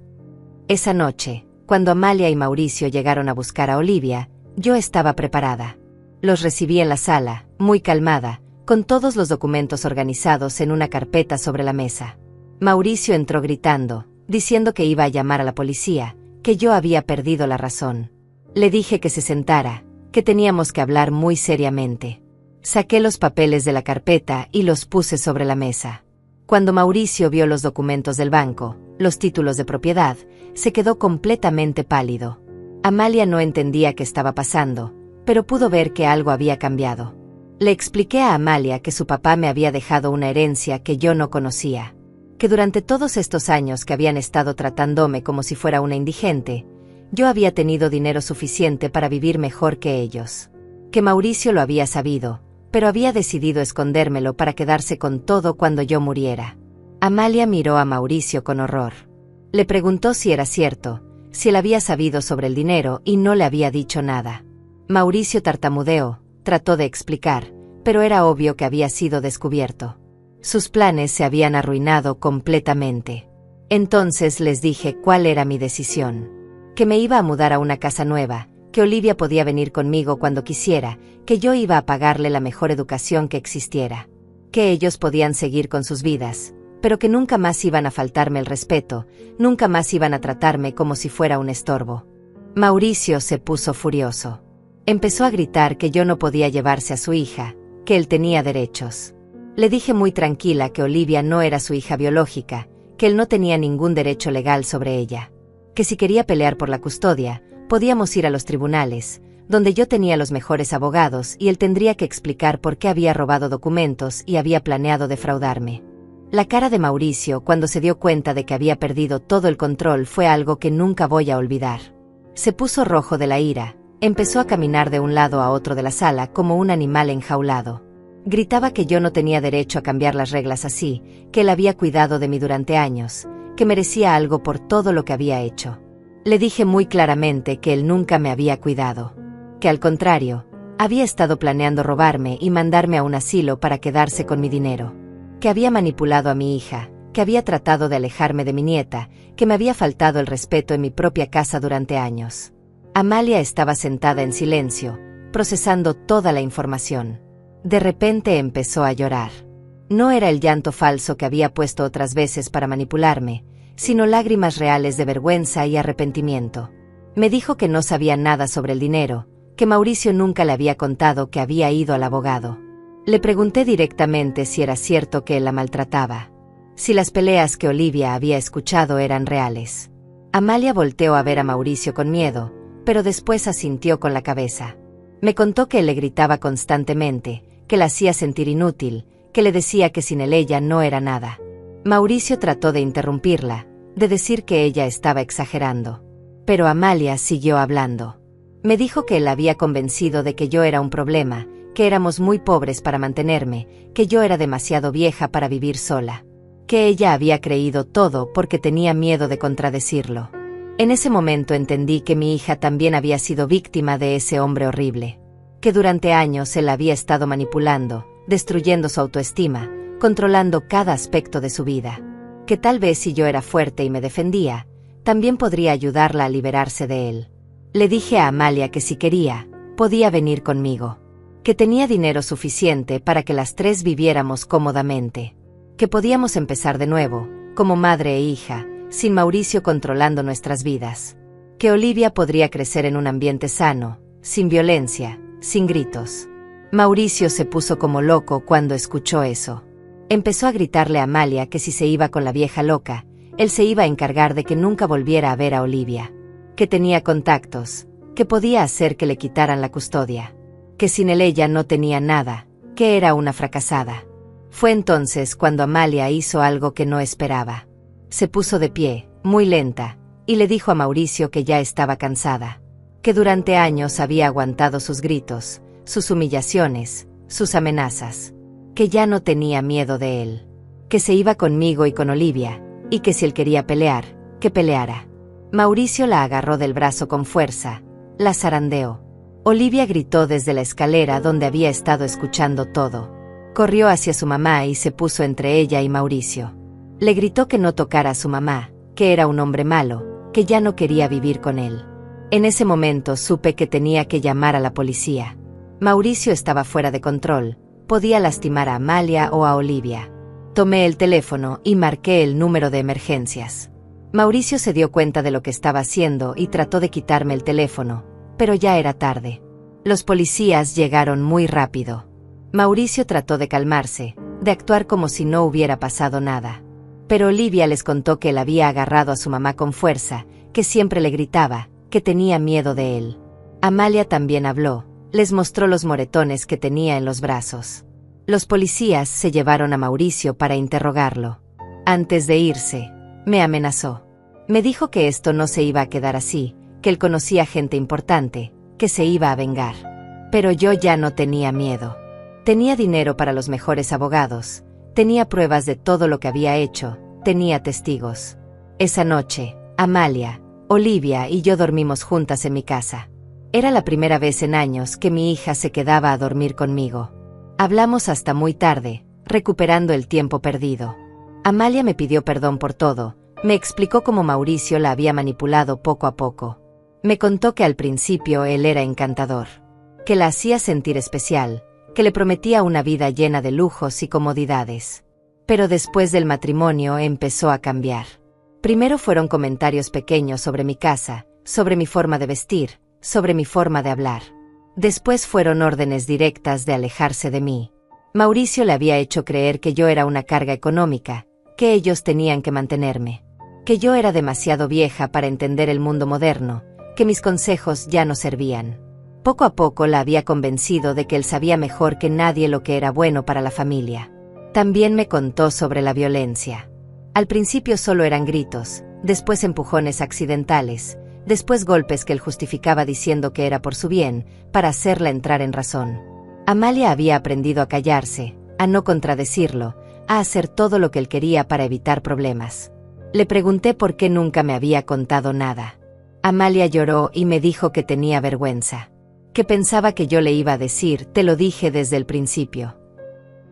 Esa noche, cuando Amalia y Mauricio llegaron a buscar a Olivia, yo estaba preparada. Los recibí en la sala, muy calmada, con todos los documentos organizados en una carpeta sobre la mesa. Mauricio entró gritando, diciendo que iba a llamar a la policía, que yo había perdido la razón. Le dije que se sentara, que teníamos que hablar muy seriamente. Saqué los papeles de la carpeta y los puse sobre la mesa. Cuando Mauricio vio los documentos del banco, los títulos de propiedad, se quedó completamente pálido. Amalia no entendía qué estaba pasando, pero pudo ver que algo había cambiado. Le expliqué a Amalia que su papá me había dejado una herencia que yo no conocía, que durante todos estos años que habían estado tratándome como si fuera una indigente, yo había tenido dinero suficiente para vivir mejor que ellos. Que Mauricio lo había sabido, pero había decidido escondérmelo para quedarse con todo cuando yo muriera. Amalia miró a Mauricio con horror. Le preguntó si era cierto, si él había sabido sobre el dinero y no le había dicho nada. Mauricio tartamudeó, trató de explicar, pero era obvio que había sido descubierto. Sus planes se habían arruinado completamente. Entonces les dije cuál era mi decisión. Que me iba a mudar a una casa nueva, que Olivia podía venir conmigo cuando quisiera, que yo iba a pagarle la mejor educación que existiera. Que ellos podían seguir con sus vidas, pero que nunca más iban a faltarme el respeto, nunca más iban a tratarme como si fuera un estorbo. Mauricio se puso furioso. Empezó a gritar que yo no podía llevarse a su hija, que él tenía derechos. Le dije muy tranquila que Olivia no era su hija biológica, que él no tenía ningún derecho legal sobre ella. Que si quería pelear por la custodia, podíamos ir a los tribunales, donde yo tenía los mejores abogados y él tendría que explicar por qué había robado documentos y había planeado defraudarme. La cara de Mauricio cuando se dio cuenta de que había perdido todo el control fue algo que nunca voy a olvidar. Se puso rojo de la ira, empezó a caminar de un lado a otro de la sala como un animal enjaulado. Gritaba que yo no tenía derecho a cambiar las reglas así, que él había cuidado de mí durante años, que merecía algo por todo lo que había hecho. Le dije muy claramente que él nunca me había cuidado. Que al contrario, había estado planeando robarme y mandarme a un asilo para quedarse con mi dinero. Que había manipulado a mi hija, que había tratado de alejarme de mi nieta, que me había faltado el respeto en mi propia casa durante años. Amalia estaba sentada en silencio, procesando toda la información. De repente empezó a llorar. No era el llanto falso que había puesto otras veces para manipularme, sino lágrimas reales de vergüenza y arrepentimiento. Me dijo que no sabía nada sobre el dinero, que Mauricio nunca le había contado que había ido al abogado. Le pregunté directamente si era cierto que él la maltrataba, si las peleas que Olivia había escuchado eran reales. Amalia volteó a ver a Mauricio con miedo, pero después asintió con la cabeza. Me contó que él le gritaba constantemente, que la hacía sentir inútil, que le decía que sin él ella no era nada. Mauricio trató de interrumpirla, de decir que ella estaba exagerando. Pero Amalia siguió hablando. Me dijo que él la había convencido de que yo era un problema, que éramos muy pobres para mantenerme, que yo era demasiado vieja para vivir sola. Que ella había creído todo porque tenía miedo de contradecirlo. En ese momento entendí que mi hija también había sido víctima de ese hombre horrible. Que durante años él la había estado manipulando, destruyendo su autoestima, controlando cada aspecto de su vida. Que tal vez si yo era fuerte y me defendía, también podría ayudarla a liberarse de él. Le dije a Amalia que si quería, podía venir conmigo. Que tenía dinero suficiente para que las tres viviéramos cómodamente. Que podíamos empezar de nuevo, como madre e hija, sin Mauricio controlando nuestras vidas. Que Olivia podría crecer en un ambiente sano, sin violencia, sin gritos. Mauricio se puso como loco cuando escuchó eso. Empezó a gritarle a Amalia que si se iba con la vieja loca, él se iba a encargar de que nunca volviera a ver a Olivia. Que tenía contactos, que podía hacer que le quitaran la custodia. Que sin él ella no tenía nada, que era una fracasada. Fue entonces cuando Amalia hizo algo que no esperaba. Se puso de pie, muy lenta, y le dijo a Mauricio que ya estaba cansada, que durante años había aguantado sus gritos, sus humillaciones, sus amenazas, que ya no tenía miedo de él, que se iba conmigo y con Olivia, y que si él quería pelear, que peleara. Mauricio la agarró del brazo con fuerza, la zarandeó. Olivia gritó desde la escalera donde había estado escuchando todo. Corrió hacia su mamá y se puso entre ella y Mauricio. Le gritó que no tocara a su mamá, que era un hombre malo, que ya no quería vivir con él. En ese momento supe que tenía que llamar a la policía. Mauricio estaba fuera de control, podía lastimar a Amalia o a Olivia. Tomé el teléfono y marqué el número de emergencias. Mauricio se dio cuenta de lo que estaba haciendo y trató de quitarme el teléfono, pero ya era tarde. Los policías llegaron muy rápido. Mauricio trató de calmarse, de actuar como si no hubiera pasado nada. Pero Olivia les contó que él había agarrado a su mamá con fuerza, que siempre le gritaba, que tenía miedo de él. Amalia también habló, les mostró los moretones que tenía en los brazos. Los policías se llevaron a Mauricio para interrogarlo. Antes de irse, me amenazó. Me dijo que esto no se iba a quedar así, que él conocía gente importante, que se iba a vengar. Pero yo ya no tenía miedo. Tenía dinero para los mejores abogados, tenía pruebas de todo lo que había hecho, tenía testigos. Esa noche, Amalia, Olivia y yo dormimos juntas en mi casa. Era la primera vez en años que mi hija se quedaba a dormir conmigo. Hablamos hasta muy tarde, recuperando el tiempo perdido. Amalia me pidió perdón por todo, me explicó cómo Mauricio la había manipulado poco a poco. Me contó que al principio él era encantador, que la hacía sentir especial, que le prometía una vida llena de lujos y comodidades. Pero después del matrimonio empezó a cambiar. Primero fueron comentarios pequeños sobre mi casa, sobre mi forma de vestir, sobre mi forma de hablar. Después fueron órdenes directas de alejarse de mí. Mauricio le había hecho creer que yo era una carga económica, que ellos tenían que mantenerme, que yo era demasiado vieja para entender el mundo moderno, que mis consejos ya no servían. Poco a poco la había convencido de que él sabía mejor que nadie lo que era bueno para la familia. También me contó sobre la violencia. Al principio solo eran gritos, después empujones accidentales, después golpes que él justificaba diciendo que era por su bien, para hacerla entrar en razón. Amalia había aprendido a callarse, a no contradecirlo, a hacer todo lo que él quería para evitar problemas. Le pregunté por qué nunca me había contado nada. Amalia lloró y me dijo que tenía vergüenza, que pensaba que yo le iba a decir, te lo dije desde el principio.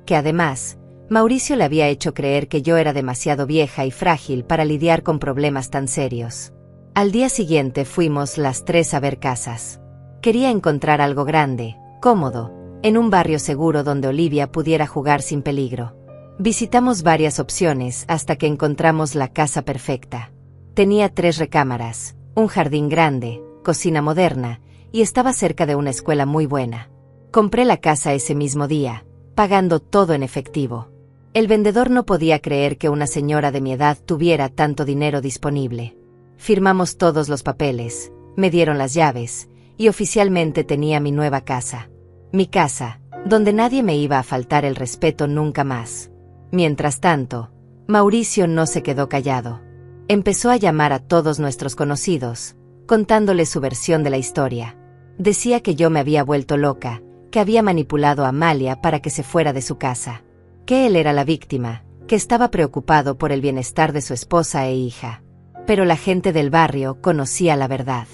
Que además, Mauricio le había hecho creer que yo era demasiado vieja y frágil para lidiar con problemas tan serios. Al día siguiente fuimos las tres a ver casas. Quería encontrar algo grande, cómodo, en un barrio seguro donde Olivia pudiera jugar sin peligro. Visitamos varias opciones hasta que encontramos la casa perfecta. Tenía 3 recámaras, un jardín grande, cocina moderna, y estaba cerca de una escuela muy buena. Compré la casa ese mismo día, pagando todo en efectivo. El vendedor no podía creer que una señora de mi edad tuviera tanto dinero disponible. Firmamos todos los papeles, me dieron las llaves, y oficialmente tenía mi nueva casa. Mi casa, donde nadie me iba a faltar el respeto nunca más. Mientras tanto, Mauricio no se quedó callado. Empezó a llamar a todos nuestros conocidos, contándoles su versión de la historia. Decía que yo me había vuelto loca, que había manipulado a Amalia para que se fuera de su casa, que él era la víctima, que estaba preocupado por el bienestar de su esposa e hija. Pero la gente del barrio conocía la verdad.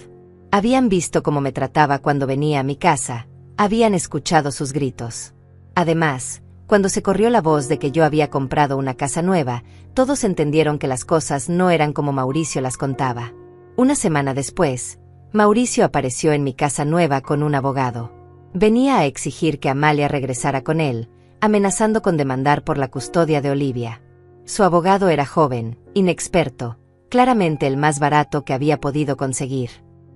Habían visto cómo me trataba cuando venía a mi casa, habían escuchado sus gritos. Además, cuando se corrió la voz de que yo había comprado una casa nueva, todos entendieron que las cosas no eran como Mauricio las contaba. Una semana después, Mauricio apareció en mi casa nueva con un abogado. Venía a exigir que Amalia regresara con él, amenazando con demandar por la custodia de Olivia. Su abogado era joven, inexperto, claramente el más barato que había podido conseguir.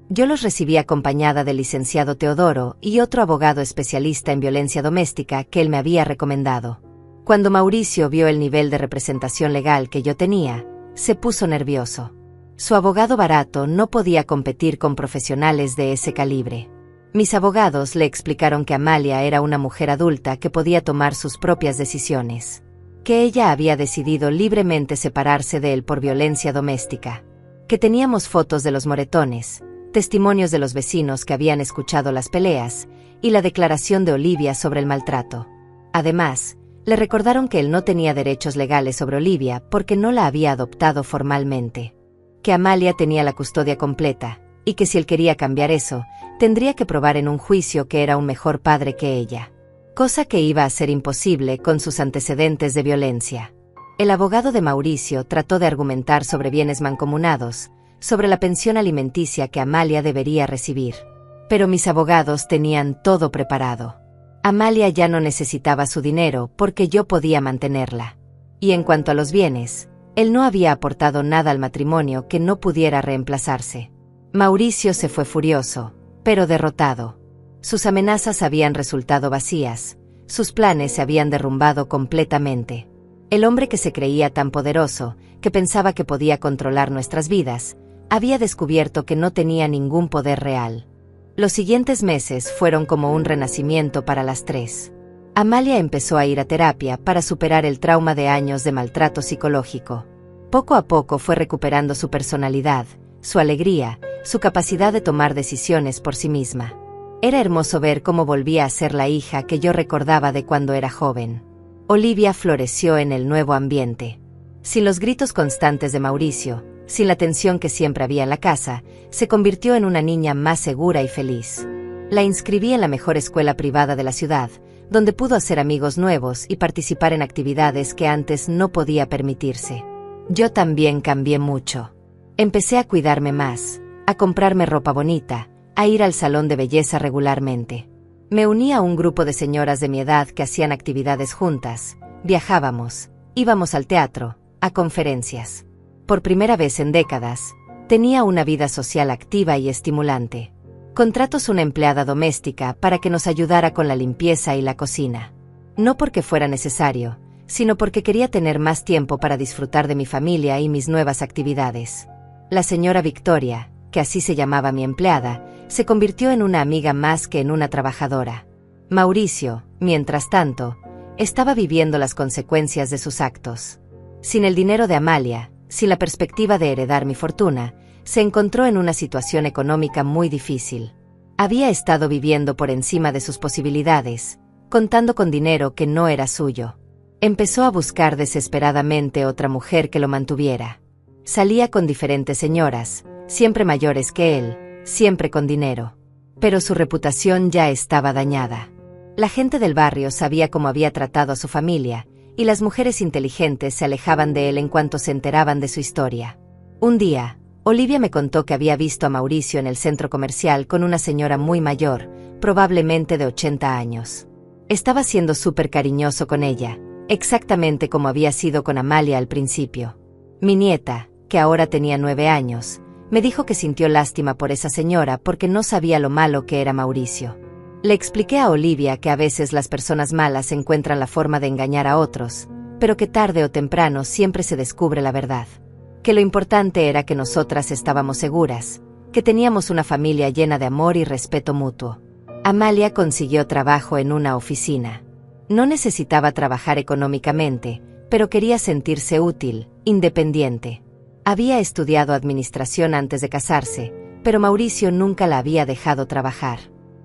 Yo los recibí acompañada del licenciado Teodoro y otro abogado especialista en violencia doméstica que él me había recomendado. Cuando Mauricio vio el nivel de representación legal que yo tenía, se puso nervioso. Su abogado barato no podía competir con profesionales de ese calibre. Mis abogados le explicaron que Amalia era una mujer adulta que podía tomar sus propias decisiones, que ella había decidido libremente separarse de él por violencia doméstica, que teníamos fotos de los moretones, testimonios de los vecinos que habían escuchado las peleas, y la declaración de Olivia sobre el maltrato. Además, le recordaron que él no tenía derechos legales sobre Olivia porque no la había adoptado formalmente, que Amalia tenía la custodia completa, y que si él quería cambiar eso, tendría que probar en un juicio que era un mejor padre que ella, cosa que iba a ser imposible con sus antecedentes de violencia. El abogado de Mauricio trató de argumentar sobre bienes mancomunados, sobre la pensión alimenticia que Amalia debería recibir. Pero mis abogados tenían todo preparado. Amalia ya no necesitaba su dinero porque yo podía mantenerla. Y en cuanto a los bienes, él no había aportado nada al matrimonio que no pudiera reemplazarse. Mauricio se fue furioso, pero derrotado. Sus amenazas habían resultado vacías, sus planes se habían derrumbado completamente. El hombre que se creía tan poderoso, que pensaba que podía controlar nuestras vidas, había descubierto que no tenía ningún poder real. Los siguientes meses fueron como un renacimiento para las tres. Amalia empezó a ir a terapia para superar el trauma de años de maltrato psicológico. Poco a poco fue recuperando su personalidad, su alegría, su capacidad de tomar decisiones por sí misma. Era hermoso ver cómo volvía a ser la hija que yo recordaba de cuando era joven. Olivia floreció en el nuevo ambiente. Sin los gritos constantes de Mauricio, sin la tensión que siempre había en la casa, se convirtió en una niña más segura y feliz. La inscribí en la mejor escuela privada de la ciudad, donde pudo hacer amigos nuevos y participar en actividades que antes no podía permitirse. Yo también cambié mucho. Empecé a cuidarme más, a comprarme ropa bonita, a ir al salón de belleza regularmente. Me uní a un grupo de señoras de mi edad que hacían actividades juntas, viajábamos, íbamos al teatro, a conferencias. Por primera vez en décadas, tenía una vida social activa y estimulante. Contrató una empleada doméstica para que nos ayudara con la limpieza y la cocina. No porque fuera necesario, sino porque quería tener más tiempo para disfrutar de mi familia y mis nuevas actividades. La señora Victoria, que así se llamaba mi empleada, se convirtió en una amiga más que en una trabajadora. Mauricio, mientras tanto, estaba viviendo las consecuencias de sus actos. Sin el dinero de Amalia, sin la perspectiva de heredar mi fortuna, se encontró en una situación económica muy difícil. Había estado viviendo por encima de sus posibilidades, contando con dinero que no era suyo. Empezó a buscar desesperadamente otra mujer que lo mantuviera. Salía con diferentes señoras, siempre mayores que él, siempre con dinero. Pero su reputación ya estaba dañada. La gente del barrio sabía cómo había tratado a su familia, y las mujeres inteligentes se alejaban de él en cuanto se enteraban de su historia. Un día, Olivia me contó que había visto a Mauricio en el centro comercial con una señora muy mayor, probablemente de 80 años. Estaba siendo súper cariñoso con ella, exactamente como había sido con Amalia al principio. Mi nieta, que ahora tenía 9 años, me dijo que sintió lástima por esa señora porque no sabía lo malo que era Mauricio. Le expliqué a Olivia que a veces las personas malas encuentran la forma de engañar a otros, pero que tarde o temprano siempre se descubre la verdad. Que lo importante era que nosotras estábamos seguras, que teníamos una familia llena de amor y respeto mutuo. Amalia consiguió trabajo en una oficina. No necesitaba trabajar económicamente, pero quería sentirse útil, independiente. Había estudiado administración antes de casarse, pero Mauricio nunca la había dejado trabajar.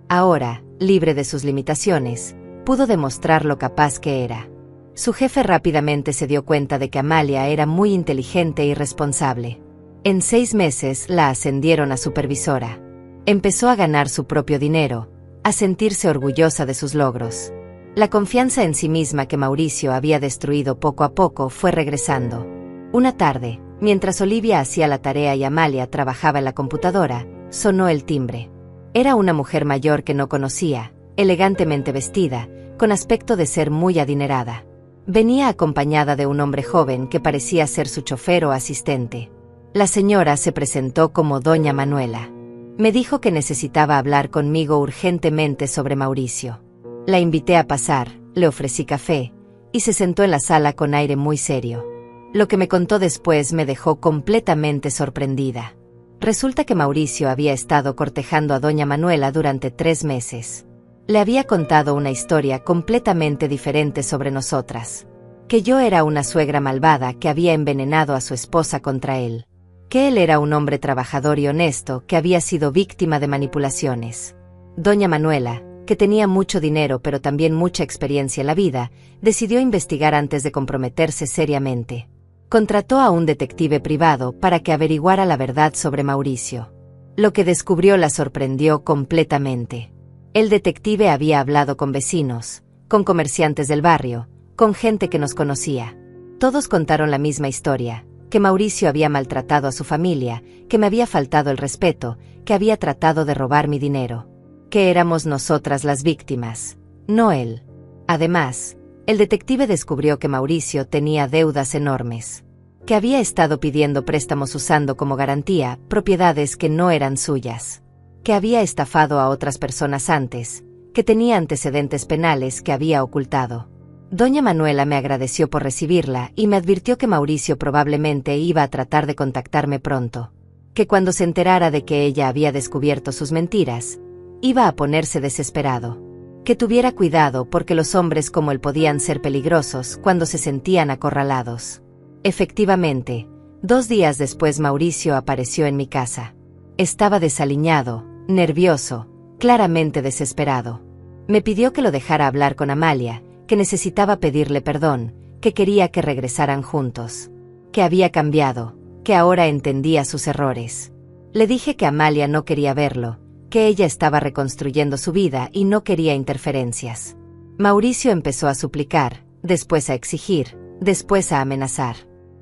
Ahora, libre de sus limitaciones, pudo demostrar lo capaz que era. Su jefe rápidamente se dio cuenta de que Amalia era muy inteligente y responsable. En 6 meses la ascendieron a supervisora. Empezó a ganar su propio dinero, a sentirse orgullosa de sus logros. La confianza en sí misma que Mauricio había destruido poco a poco fue regresando. Una tarde, mientras Olivia hacía la tarea y Amalia trabajaba en la computadora, sonó el timbre. Era una mujer mayor que no conocía, elegantemente vestida, con aspecto de ser muy adinerada. Venía acompañada de un hombre joven que parecía ser su chofer o asistente. La señora se presentó como Doña Manuela. Me dijo que necesitaba hablar conmigo urgentemente sobre Mauricio. La invité a pasar, le ofrecí café, y se sentó en la sala con aire muy serio. Lo que me contó después me dejó completamente sorprendida. Resulta que Mauricio había estado cortejando a doña Manuela durante 3 meses. Le había contado una historia completamente diferente sobre nosotras. Que yo era una suegra malvada que había envenenado a su esposa contra él. Que él era un hombre trabajador y honesto que había sido víctima de manipulaciones. Doña Manuela, que tenía mucho dinero pero también mucha experiencia en la vida, decidió investigar antes de comprometerse seriamente. Contrató a un detective privado para que averiguara la verdad sobre Mauricio. Lo que descubrió la sorprendió completamente. El detective había hablado con vecinos, con comerciantes del barrio, con gente que nos conocía. Todos contaron la misma historia, que Mauricio había maltratado a su familia, que me había faltado el respeto, que había tratado de robar mi dinero. Que éramos nosotras las víctimas, no él. Además, el detective descubrió que Mauricio tenía deudas enormes. Que había estado pidiendo préstamos usando como garantía propiedades que no eran suyas. Que había estafado a otras personas antes, que tenía antecedentes penales que había ocultado. Doña Manuela me agradeció por recibirla y me advirtió que Mauricio probablemente iba a tratar de contactarme pronto. Que cuando se enterara de que ella había descubierto sus mentiras, iba a ponerse desesperado. Que tuviera cuidado porque los hombres como él podían ser peligrosos cuando se sentían acorralados. Efectivamente, 2 días después Mauricio apareció en mi casa. Estaba desaliñado, nervioso, claramente desesperado. Me pidió que lo dejara hablar con Amalia, que necesitaba pedirle perdón, que quería que regresaran juntos. Que había cambiado, que ahora entendía sus errores. Le dije que Amalia no quería verlo, que ella estaba reconstruyendo su vida y no quería interferencias. Mauricio empezó a suplicar, después a exigir, después a amenazar.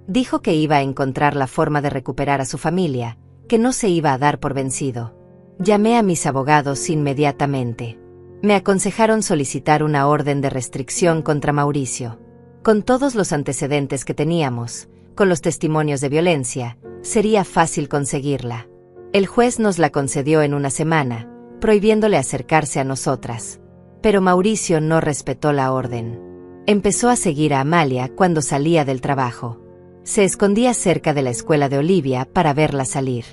Dijo que iba a encontrar la forma de recuperar a su familia, que no se iba a dar por vencido. Llamé a mis abogados inmediatamente. Me aconsejaron solicitar una orden de restricción contra Mauricio. Con todos los antecedentes que teníamos, con los testimonios de violencia, sería fácil conseguirla. El juez nos la concedió en 1 semana, prohibiéndole acercarse a nosotras. Pero Mauricio no respetó la orden. Empezó a seguir a Amalia cuando salía del trabajo. Se escondía cerca de la escuela de Olivia para verla salir.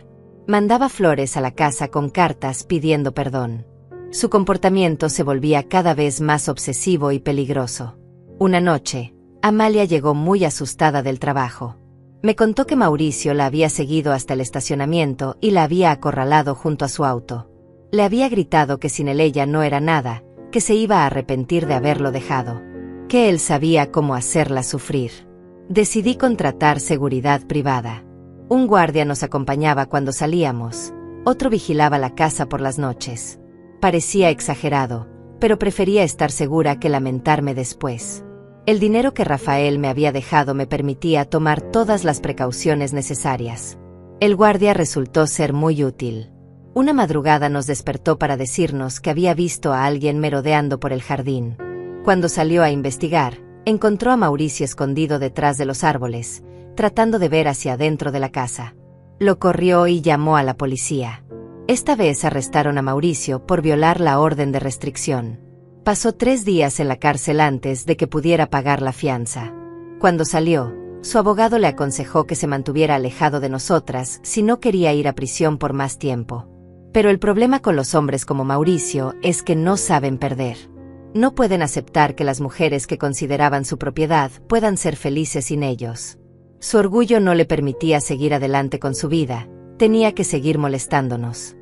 Mandaba flores a la casa con cartas pidiendo perdón. Su comportamiento se volvía cada vez más obsesivo y peligroso. Una noche, Amalia llegó muy asustada del trabajo. Me contó que Mauricio la había seguido hasta el estacionamiento y la había acorralado junto a su auto. Le había gritado que sin él ella no era nada, que se iba a arrepentir de haberlo dejado. Que él sabía cómo hacerla sufrir. Decidí contratar seguridad privada. Un guardia nos acompañaba cuando salíamos, otro vigilaba la casa por las noches. Parecía exagerado, pero prefería estar segura que lamentarme después. El dinero que Rafael me había dejado me permitía tomar todas las precauciones necesarias. El guardia resultó ser muy útil. Una madrugada nos despertó para decirnos que había visto a alguien merodeando por el jardín. Cuando salió a investigar, encontró a Mauricio escondido detrás de los árboles, tratando de ver hacia adentro de la casa. Lo corrió y llamó a la policía. Esta vez arrestaron a Mauricio por violar la orden de restricción. Pasó 3 días en la cárcel antes de que pudiera pagar la fianza. Cuando salió, su abogado le aconsejó que se mantuviera alejado de nosotras si no quería ir a prisión por más tiempo. Pero el problema con los hombres como Mauricio es que no saben perder. No pueden aceptar que las mujeres que consideraban su propiedad puedan ser felices sin ellos. Su orgullo no le permitía seguir adelante con su vida, tenía que seguir molestándonos.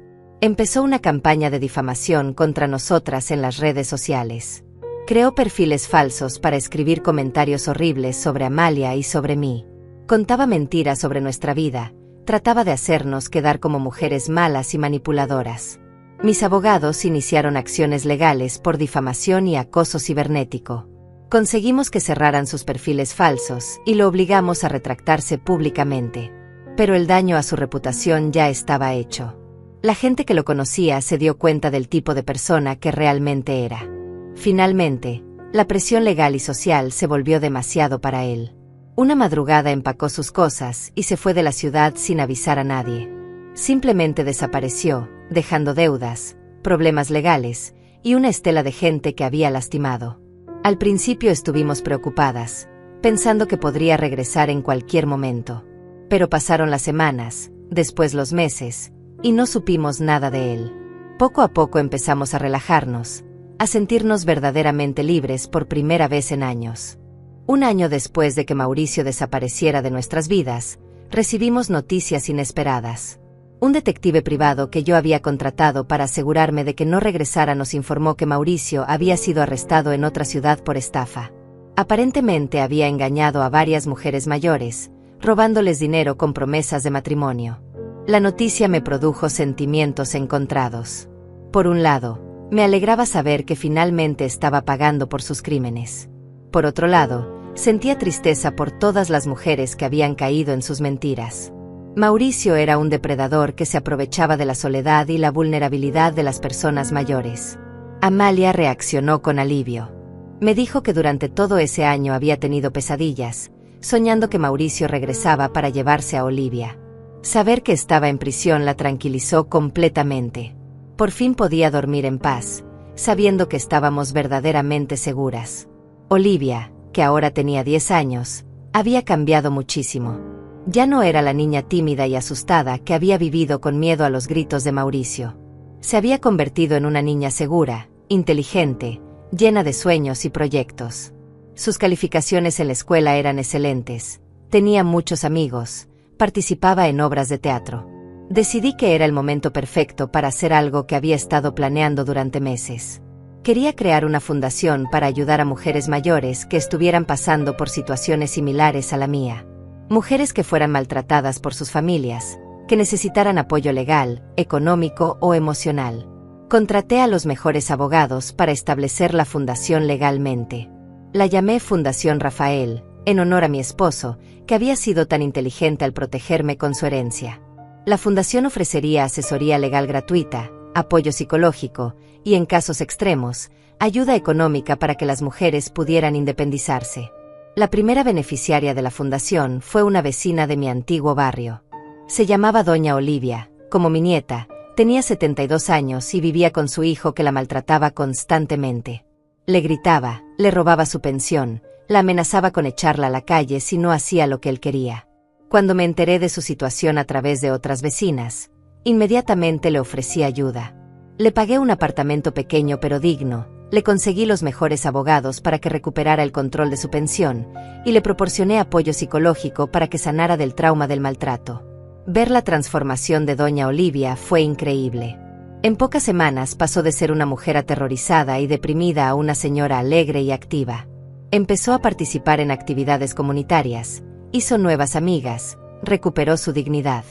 Empezó una campaña de difamación contra nosotras en las redes sociales. Creó perfiles falsos para escribir comentarios horribles sobre Amalia y sobre mí. Contaba mentiras sobre nuestra vida, trataba de hacernos quedar como mujeres malas y manipuladoras. Mis abogados iniciaron acciones legales por difamación y acoso cibernético. Conseguimos que cerraran sus perfiles falsos y lo obligamos a retractarse públicamente. Pero el daño a su reputación ya estaba hecho. La gente que lo conocía se dio cuenta del tipo de persona que realmente era. Finalmente, la presión legal y social se volvió demasiado para él. Una madrugada empacó sus cosas y se fue de la ciudad sin avisar a nadie. Simplemente desapareció, dejando deudas, problemas legales y una estela de gente que había lastimado. Al principio estuvimos preocupadas, pensando que podría regresar en cualquier momento. Pero pasaron las semanas, después los meses, y no supimos nada de él. Poco a poco empezamos a relajarnos, a sentirnos verdaderamente libres por primera vez en años. Un año después de que Mauricio desapareciera de nuestras vidas, recibimos noticias inesperadas. Un detective privado que yo había contratado para asegurarme de que no regresara nos informó que Mauricio había sido arrestado en otra ciudad por estafa. Aparentemente había engañado a varias mujeres mayores, robándoles dinero con promesas de matrimonio. La noticia me produjo sentimientos encontrados. Por un lado, me alegraba saber que finalmente estaba pagando por sus crímenes. Por otro lado, sentía tristeza por todas las mujeres que habían caído en sus mentiras. Mauricio era un depredador que se aprovechaba de la soledad y la vulnerabilidad de las personas mayores. Amalia reaccionó con alivio. Me dijo que durante todo ese año había tenido pesadillas, soñando que Mauricio regresaba para llevarse a Olivia. Saber que estaba en prisión la tranquilizó completamente. Por fin podía dormir en paz, sabiendo que estábamos verdaderamente seguras. Olivia, que ahora tenía 10 años, había cambiado muchísimo. Ya no era la niña tímida y asustada que había vivido con miedo a los gritos de Mauricio. Se había convertido en una niña segura, inteligente, llena de sueños y proyectos. Sus calificaciones en la escuela eran excelentes, tenía muchos amigos, participaba en obras de teatro. Decidí que era el momento perfecto para hacer algo que había estado planeando durante meses. Quería crear una fundación para ayudar a mujeres mayores que estuvieran pasando por situaciones similares a la mía. Mujeres que fueran maltratadas por sus familias, que necesitaran apoyo legal, económico o emocional. Contraté a los mejores abogados para establecer la fundación legalmente. La llamé Fundación Rafael, en honor a mi esposo, que había sido tan inteligente al protegerme con su herencia. La fundación ofrecería asesoría legal gratuita, apoyo psicológico y, en casos extremos, ayuda económica para que las mujeres pudieran independizarse. La primera beneficiaria de la fundación fue una vecina de mi antiguo barrio. Se llamaba Doña Olivia, como mi nieta, tenía 72 años y vivía con su hijo que la maltrataba constantemente. Le gritaba, le robaba su pensión, la amenazaba con echarla a la calle si no hacía lo que él quería. Cuando me enteré de su situación a través de otras vecinas, inmediatamente le ofrecí ayuda. Le pagué un apartamento pequeño pero digno, le conseguí los mejores abogados para que recuperara el control de su pensión y le proporcioné apoyo psicológico para que sanara del trauma del maltrato. Ver la transformación de Doña Olivia fue increíble. En pocas semanas pasó de ser una mujer aterrorizada y deprimida a una señora alegre y activa. Empezó a participar en actividades comunitarias, hizo nuevas amigas, recuperó su dignidad.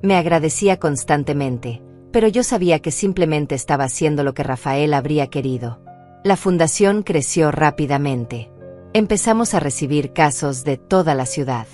Me agradecía constantemente, pero yo sabía que simplemente estaba haciendo lo que Rafael habría querido. La fundación creció rápidamente. Empezamos a recibir casos de toda la ciudad.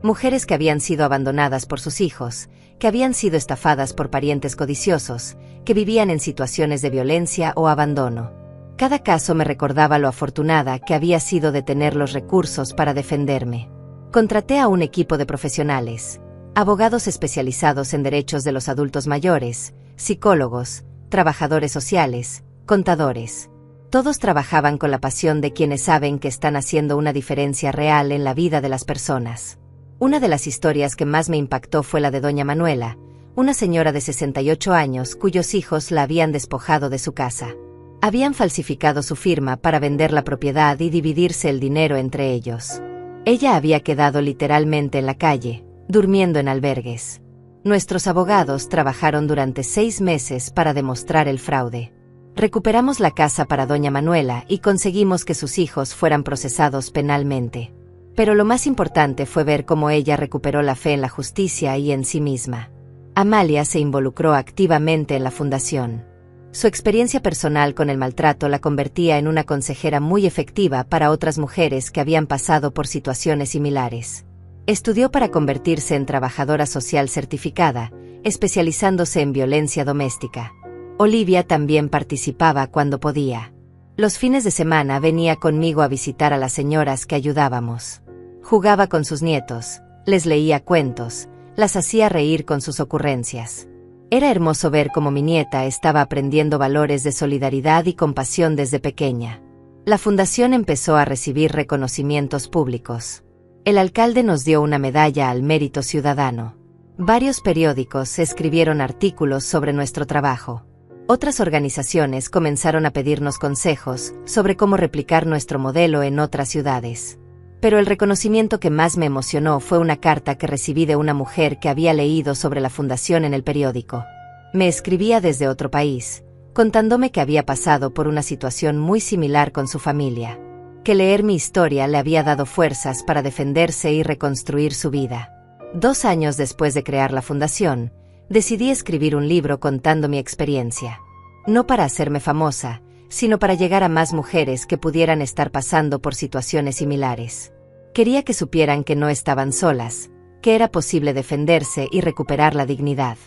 Mujeres que habían sido abandonadas por sus hijos, que habían sido estafadas por parientes codiciosos, que vivían en situaciones de violencia o abandono. Cada caso me recordaba lo afortunada que había sido de tener los recursos para defenderme. Contraté a un equipo de profesionales, abogados especializados en derechos de los adultos mayores, psicólogos, trabajadores sociales, contadores. Todos trabajaban con la pasión de quienes saben que están haciendo una diferencia real en la vida de las personas. Una de las historias que más me impactó fue la de Doña Manuela, una señora de 68 años cuyos hijos la habían despojado de su casa. Habían falsificado su firma para vender la propiedad y dividirse el dinero entre ellos. Ella había quedado literalmente en la calle, durmiendo en albergues. Nuestros abogados trabajaron durante 6 meses para demostrar el fraude. Recuperamos la casa para Doña Manuela y conseguimos que sus hijos fueran procesados penalmente. Pero lo más importante fue ver cómo ella recuperó la fe en la justicia y en sí misma. Amalia se involucró activamente en la fundación. Su experiencia personal con el maltrato la convertía en una consejera muy efectiva para otras mujeres que habían pasado por situaciones similares. Estudió para convertirse en trabajadora social certificada, especializándose en violencia doméstica. Olivia también participaba cuando podía. Los fines de semana venía conmigo a visitar a las señoras que ayudábamos. Jugaba con sus nietos, les leía cuentos, las hacía reír con sus ocurrencias. Era hermoso ver cómo mi nieta estaba aprendiendo valores de solidaridad y compasión desde pequeña. La fundación empezó a recibir reconocimientos públicos. El alcalde nos dio una medalla al mérito ciudadano. Varios periódicos escribieron artículos sobre nuestro trabajo. Otras organizaciones comenzaron a pedirnos consejos sobre cómo replicar nuestro modelo en otras ciudades. Pero el reconocimiento que más me emocionó fue una carta que recibí de una mujer que había leído sobre la fundación en el periódico. Me escribía desde otro país, contándome que había pasado por una situación muy similar con su familia, que leer mi historia le había dado fuerzas para defenderse y reconstruir su vida. 2 años después de crear la fundación, decidí escribir un libro contando mi experiencia. No para hacerme famosa, sino para llegar a más mujeres que pudieran estar pasando por situaciones similares. Quería que supieran que no estaban solas, que era posible defenderse y recuperar la dignidad.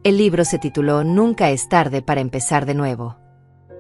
El libro se tituló Nunca es tarde para empezar de nuevo.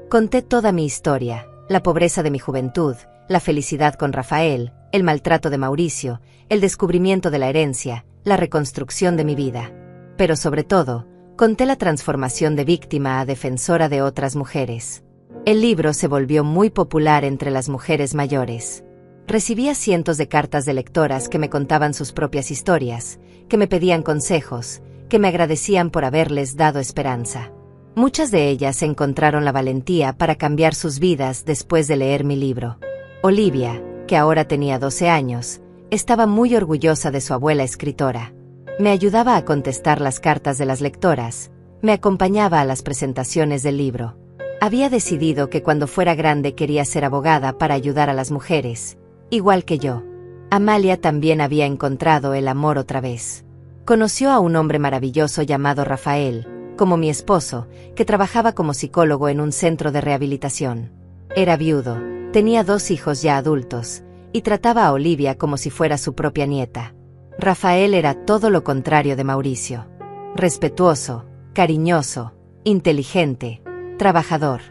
Conté toda mi historia, la pobreza de mi juventud, la felicidad con Rafael, el maltrato de Mauricio, el descubrimiento de la herencia, la reconstrucción de mi vida. Pero sobre todo, conté la transformación de víctima a defensora de otras mujeres. El libro se volvió muy popular entre las mujeres mayores. Recibía cientos de cartas de lectoras que me contaban sus propias historias, que me pedían consejos, que me agradecían por haberles dado esperanza. Muchas de ellas encontraron la valentía para cambiar sus vidas después de leer mi libro. Olivia, que ahora tenía 12 años, estaba muy orgullosa de su abuela escritora. Me ayudaba a contestar las cartas de las lectoras, me acompañaba a las presentaciones del libro. Había decidido que cuando fuera grande quería ser abogada para ayudar a las mujeres, igual que yo. Amalia también había encontrado el amor otra vez. Conoció a un hombre maravilloso llamado Rafael, como mi esposo, que trabajaba como psicólogo en un centro de rehabilitación. Era viudo, tenía 2 hijos ya adultos, y trataba a Olivia como si fuera su propia nieta. Rafael era todo lo contrario de Mauricio. Respetuoso, cariñoso, inteligente, trabajador.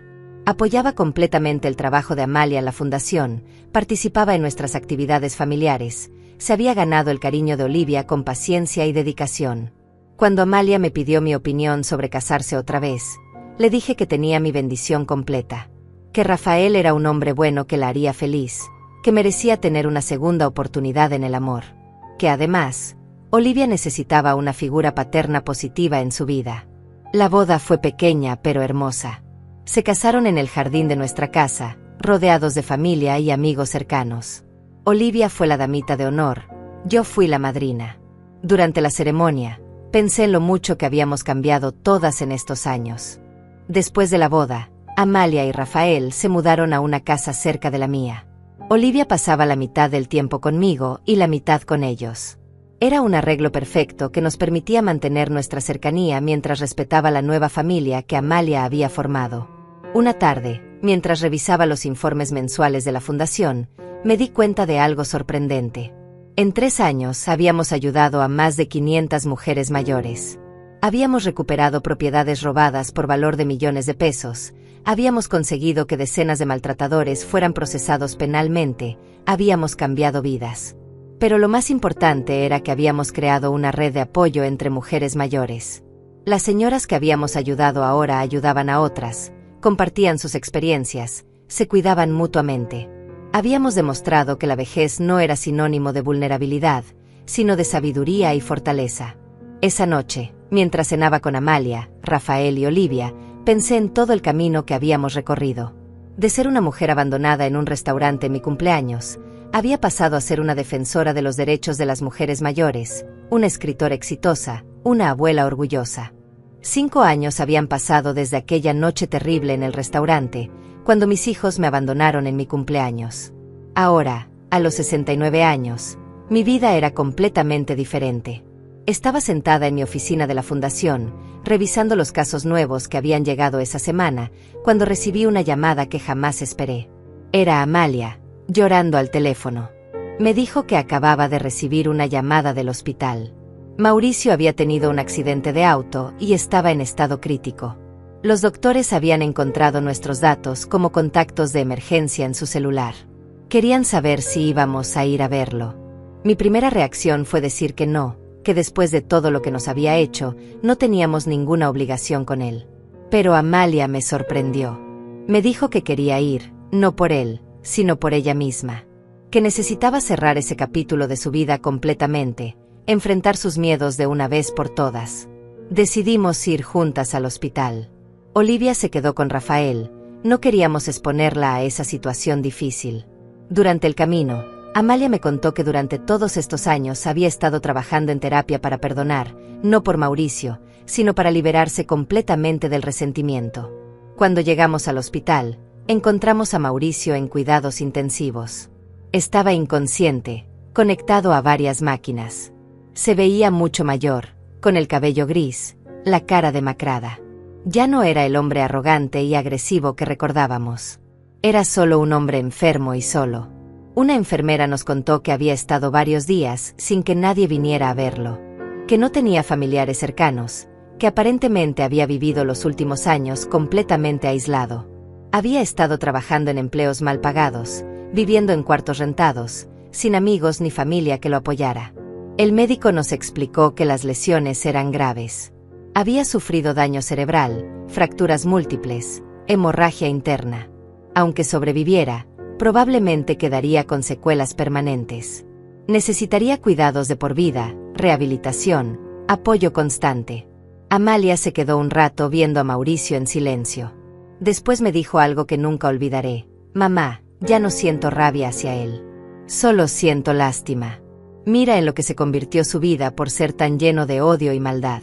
Apoyaba completamente el trabajo de Amalia en la fundación, participaba en nuestras actividades familiares, se había ganado el cariño de Olivia con paciencia y dedicación. Cuando Amalia me pidió mi opinión sobre casarse otra vez, le dije que tenía mi bendición completa, que Rafael era un hombre bueno que la haría feliz, que merecía tener una segunda oportunidad en el amor, que además, Olivia necesitaba una figura paterna positiva en su vida. La boda fue pequeña pero hermosa. Se casaron en el jardín de nuestra casa, rodeados de familia y amigos cercanos. Olivia fue la damita de honor, yo fui la madrina. Durante la ceremonia, pensé en lo mucho que habíamos cambiado todas en estos años. Después de la boda, Amalia y Rafael se mudaron a una casa cerca de la mía. Olivia pasaba la mitad del tiempo conmigo y la mitad con ellos. Era un arreglo perfecto que nos permitía mantener nuestra cercanía mientras respetaba la nueva familia que Amalia había formado. Una tarde, mientras revisaba los informes mensuales de la fundación, me di cuenta de algo sorprendente. En 3 años habíamos ayudado a más de 500 mujeres mayores. Habíamos recuperado propiedades robadas por valor de millones de pesos, habíamos conseguido que decenas de maltratadores fueran procesados penalmente, habíamos cambiado vidas. Pero lo más importante era que habíamos creado una red de apoyo entre mujeres mayores. Las señoras que habíamos ayudado ahora ayudaban a otras, compartían sus experiencias, se cuidaban mutuamente. Habíamos demostrado que la vejez no era sinónimo de vulnerabilidad, sino de sabiduría y fortaleza. Esa noche, mientras cenaba con Amalia, Rafael y Olivia, pensé en todo el camino que habíamos recorrido. De ser una mujer abandonada en un restaurante en mi cumpleaños, había pasado a ser una defensora de los derechos de las mujeres mayores, una escritora exitosa, una abuela orgullosa. 5 años habían pasado desde aquella noche terrible en el restaurante, cuando mis hijos me abandonaron en mi cumpleaños. Ahora, a los 69 años, mi vida era completamente diferente. Estaba sentada en mi oficina de la fundación, revisando los casos nuevos que habían llegado esa semana, cuando recibí una llamada que jamás esperé. Era Amalia, llorando al teléfono. Me dijo que acababa de recibir una llamada del hospital. Mauricio había tenido un accidente de auto y estaba en estado crítico. Los doctores habían encontrado nuestros datos como contactos de emergencia en su celular. Querían saber si íbamos a ir a verlo. Mi primera reacción fue decir que no, que después de todo lo que nos había hecho, no teníamos ninguna obligación con él. Pero Amalia me sorprendió. Me dijo que quería ir, no por él, sino por ella misma. Que necesitaba cerrar ese capítulo de su vida completamente, enfrentar sus miedos de una vez por todas. Decidimos ir juntas al hospital. Olivia se quedó con Rafael, no queríamos exponerla a esa situación difícil. Durante el camino, Amalia me contó que durante todos estos años había estado trabajando en terapia para perdonar, no por Mauricio, sino para liberarse completamente del resentimiento. Cuando llegamos al hospital, encontramos a Mauricio en cuidados intensivos. Estaba inconsciente, conectado a varias máquinas. Se veía mucho mayor, con el cabello gris, la cara demacrada. Ya no era el hombre arrogante y agresivo que recordábamos. Era solo un hombre enfermo y solo. Una enfermera nos contó que había estado varios días sin que nadie viniera a verlo, que no tenía familiares cercanos, que aparentemente había vivido los últimos años completamente aislado. Había estado trabajando en empleos mal pagados, viviendo en cuartos rentados, sin amigos ni familia que lo apoyara. El médico nos explicó que las lesiones eran graves. Había sufrido daño cerebral, fracturas múltiples, hemorragia interna. Aunque sobreviviera, probablemente quedaría con secuelas permanentes. Necesitaría cuidados de por vida, rehabilitación, apoyo constante. Amalia se quedó un rato viendo a Mauricio en silencio. Después me dijo algo que nunca olvidaré. Mamá, ya no siento rabia hacia él. Solo siento lástima. Mira en lo que se convirtió su vida por ser tan lleno de odio y maldad.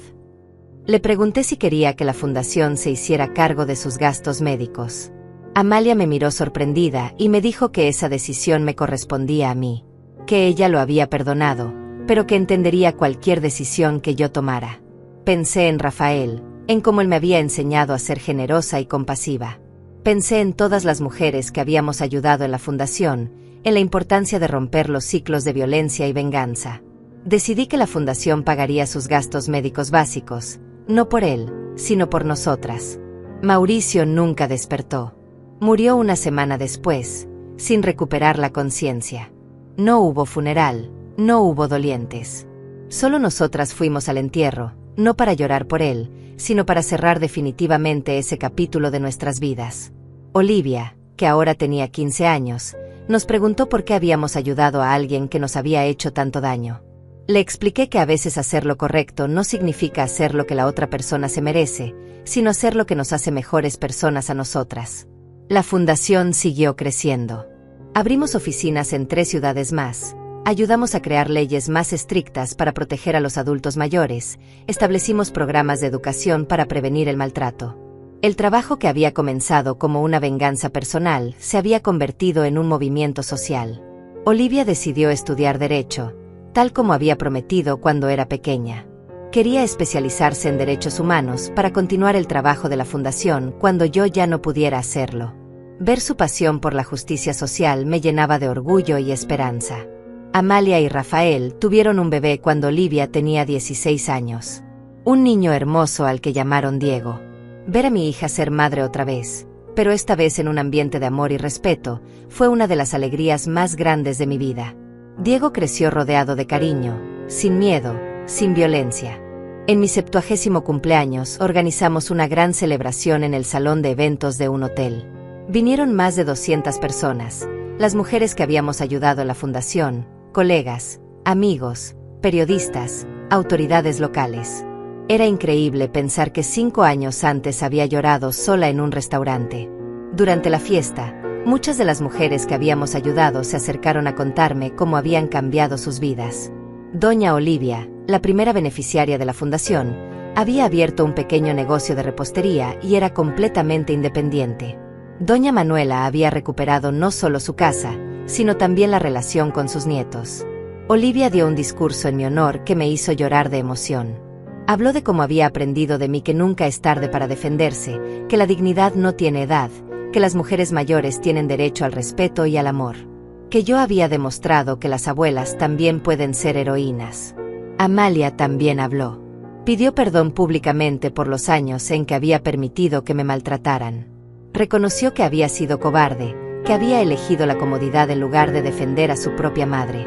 Le pregunté si quería que la fundación se hiciera cargo de sus gastos médicos. Amalia me miró sorprendida y me dijo que esa decisión me correspondía a mí, que ella lo había perdonado, pero que entendería cualquier decisión que yo tomara. Pensé en Rafael, en cómo él me había enseñado a ser generosa y compasiva. Pensé en todas las mujeres que habíamos ayudado en la fundación, en la importancia de romper los ciclos de violencia y venganza. Decidí que la fundación pagaría sus gastos médicos básicos, no por él, sino por nosotras. Mauricio nunca despertó. Murió una semana después, sin recuperar la conciencia. No hubo funeral, no hubo dolientes. Solo nosotras fuimos al entierro, no para llorar por él, sino para cerrar definitivamente ese capítulo de nuestras vidas. Olivia, que ahora tenía 15 años, nos preguntó por qué habíamos ayudado a alguien que nos había hecho tanto daño. Le expliqué que a veces hacer lo correcto no significa hacer lo que la otra persona se merece, sino hacer lo que nos hace mejores personas a nosotras. La fundación siguió creciendo. Abrimos oficinas en 3 ciudades más, ayudamos a crear leyes más estrictas para proteger a los adultos mayores, establecimos programas de educación para prevenir el maltrato. El trabajo que había comenzado como una venganza personal se había convertido en un movimiento social. Olivia decidió estudiar Derecho, tal como había prometido cuando era pequeña. Quería especializarse en derechos humanos para continuar el trabajo de la fundación cuando yo ya no pudiera hacerlo. Ver su pasión por la justicia social me llenaba de orgullo y esperanza. Amalia y Rafael tuvieron un bebé cuando Olivia tenía 16 años. Un niño hermoso al que llamaron Diego. Ver a mi hija ser madre otra vez, pero esta vez en un ambiente de amor y respeto, fue una de las alegrías más grandes de mi vida. Diego creció rodeado de cariño, sin miedo, sin violencia. En mi 70º cumpleaños organizamos una gran celebración en el salón de eventos de un hotel. Vinieron más de 200 personas, las mujeres que habíamos ayudado en la fundación, colegas, amigos, periodistas, autoridades locales. Era increíble pensar que 5 años antes había llorado sola en un restaurante. Durante la fiesta, muchas de las mujeres que habíamos ayudado se acercaron a contarme cómo habían cambiado sus vidas. Doña Olivia, la primera beneficiaria de la fundación, había abierto un pequeño negocio de repostería y era completamente independiente. Doña Manuela había recuperado no solo su casa, sino también la relación con sus nietos. Olivia dio un discurso en mi honor que me hizo llorar de emoción. Habló de cómo había aprendido de mí que nunca es tarde para defenderse, que la dignidad no tiene edad, que las mujeres mayores tienen derecho al respeto y al amor. Que yo había demostrado que las abuelas también pueden ser heroínas. Amalia también habló. Pidió perdón públicamente por los años en que había permitido que me maltrataran. Reconoció que había sido cobarde, que había elegido la comodidad en lugar de defender a su propia madre.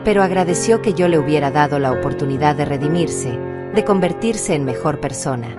Pero agradeció que yo le hubiera dado la oportunidad de redimirse, de convertirse en mejor persona.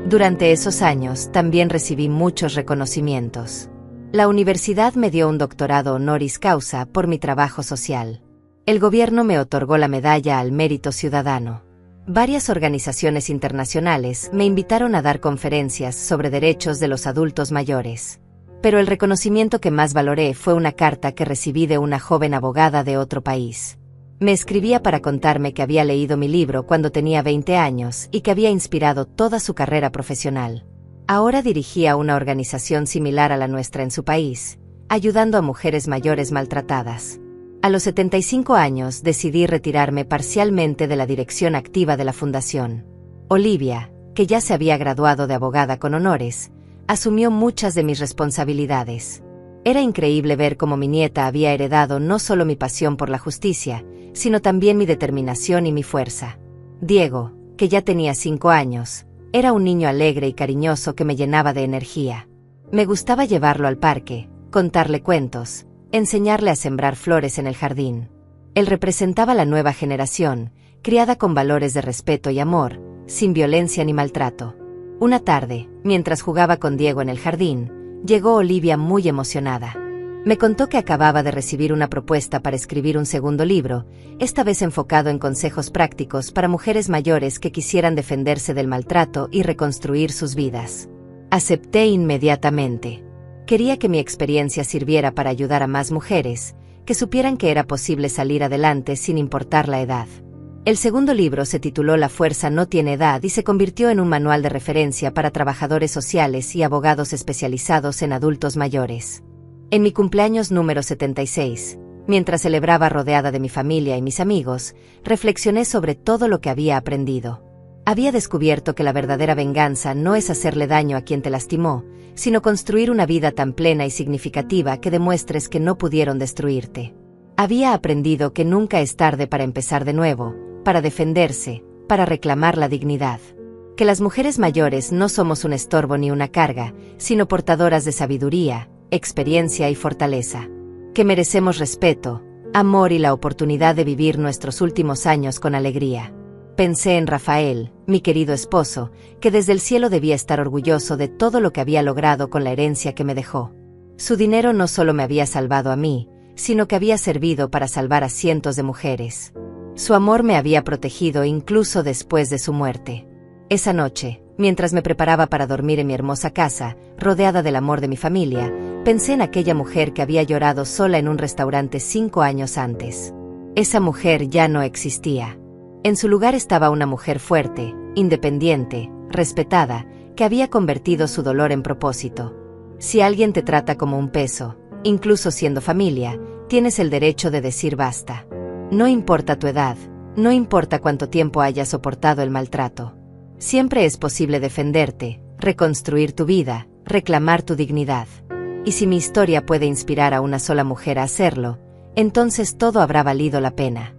Durante esos años también recibí muchos reconocimientos. La universidad me dio un doctorado honoris causa por mi trabajo social. El gobierno me otorgó la medalla al Mérito Ciudadano. Varias organizaciones internacionales me invitaron a dar conferencias sobre derechos de los adultos mayores. Pero el reconocimiento que más valoré fue una carta que recibí de una joven abogada de otro país. Me escribía para contarme que había leído mi libro cuando tenía 20 años y que había inspirado toda su carrera profesional. Ahora dirigía una organización similar a la nuestra en su país, ayudando a mujeres mayores maltratadas. A los 75 años decidí retirarme parcialmente de la dirección activa de la fundación. Olivia, que ya se había graduado de abogada con honores, asumió muchas de mis responsabilidades. Era increíble ver cómo mi nieta había heredado no solo mi pasión por la justicia, sino también mi determinación y mi fuerza. Diego, que ya tenía 5 años, era un niño alegre y cariñoso que me llenaba de energía. Me gustaba llevarlo al parque, contarle cuentos, enseñarle a sembrar flores en el jardín. Él representaba la nueva generación, criada con valores de respeto y amor, sin violencia ni maltrato. Una tarde, mientras jugaba con Diego en el jardín, llegó Olivia muy emocionada. Me contó que acababa de recibir una propuesta para escribir un segundo libro, esta vez enfocado en consejos prácticos para mujeres mayores que quisieran defenderse del maltrato y reconstruir sus vidas. Acepté inmediatamente. Quería que mi experiencia sirviera para ayudar a más mujeres, que supieran que era posible salir adelante sin importar la edad. El segundo libro se tituló La fuerza no tiene edad y se convirtió en un manual de referencia para trabajadores sociales y abogados especializados en adultos mayores. En mi cumpleaños número 76, mientras celebraba rodeada de mi familia y mis amigos, reflexioné sobre todo lo que había aprendido. Había descubierto que la verdadera venganza no es hacerle daño a quien te lastimó, sino construir una vida tan plena y significativa que demuestres que no pudieron destruirte. Había aprendido que nunca es tarde para empezar de nuevo, para defenderse, para reclamar la dignidad. Que las mujeres mayores no somos un estorbo ni una carga, sino portadoras de sabiduría, experiencia y fortaleza. Que merecemos respeto, amor y la oportunidad de vivir nuestros últimos años con alegría. Pensé en Rafael, mi querido esposo, que desde el cielo debía estar orgulloso de todo lo que había logrado con la herencia que me dejó. Su dinero no solo me había salvado a mí, sino que había servido para salvar a cientos de mujeres. Su amor me había protegido incluso después de su muerte. Esa noche, mientras me preparaba para dormir en mi hermosa casa, rodeada del amor de mi familia, pensé en aquella mujer que había llorado sola en un restaurante 5 años antes. Esa mujer ya no existía. En su lugar estaba una mujer fuerte, independiente, respetada, que había convertido su dolor en propósito. Si alguien te trata como un peso, incluso siendo familia, tienes el derecho de decir basta. No importa tu edad, no importa cuánto tiempo hayas soportado el maltrato. Siempre es posible defenderte, reconstruir tu vida, reclamar tu dignidad. Y si mi historia puede inspirar a una sola mujer a hacerlo, entonces todo habrá valido la pena.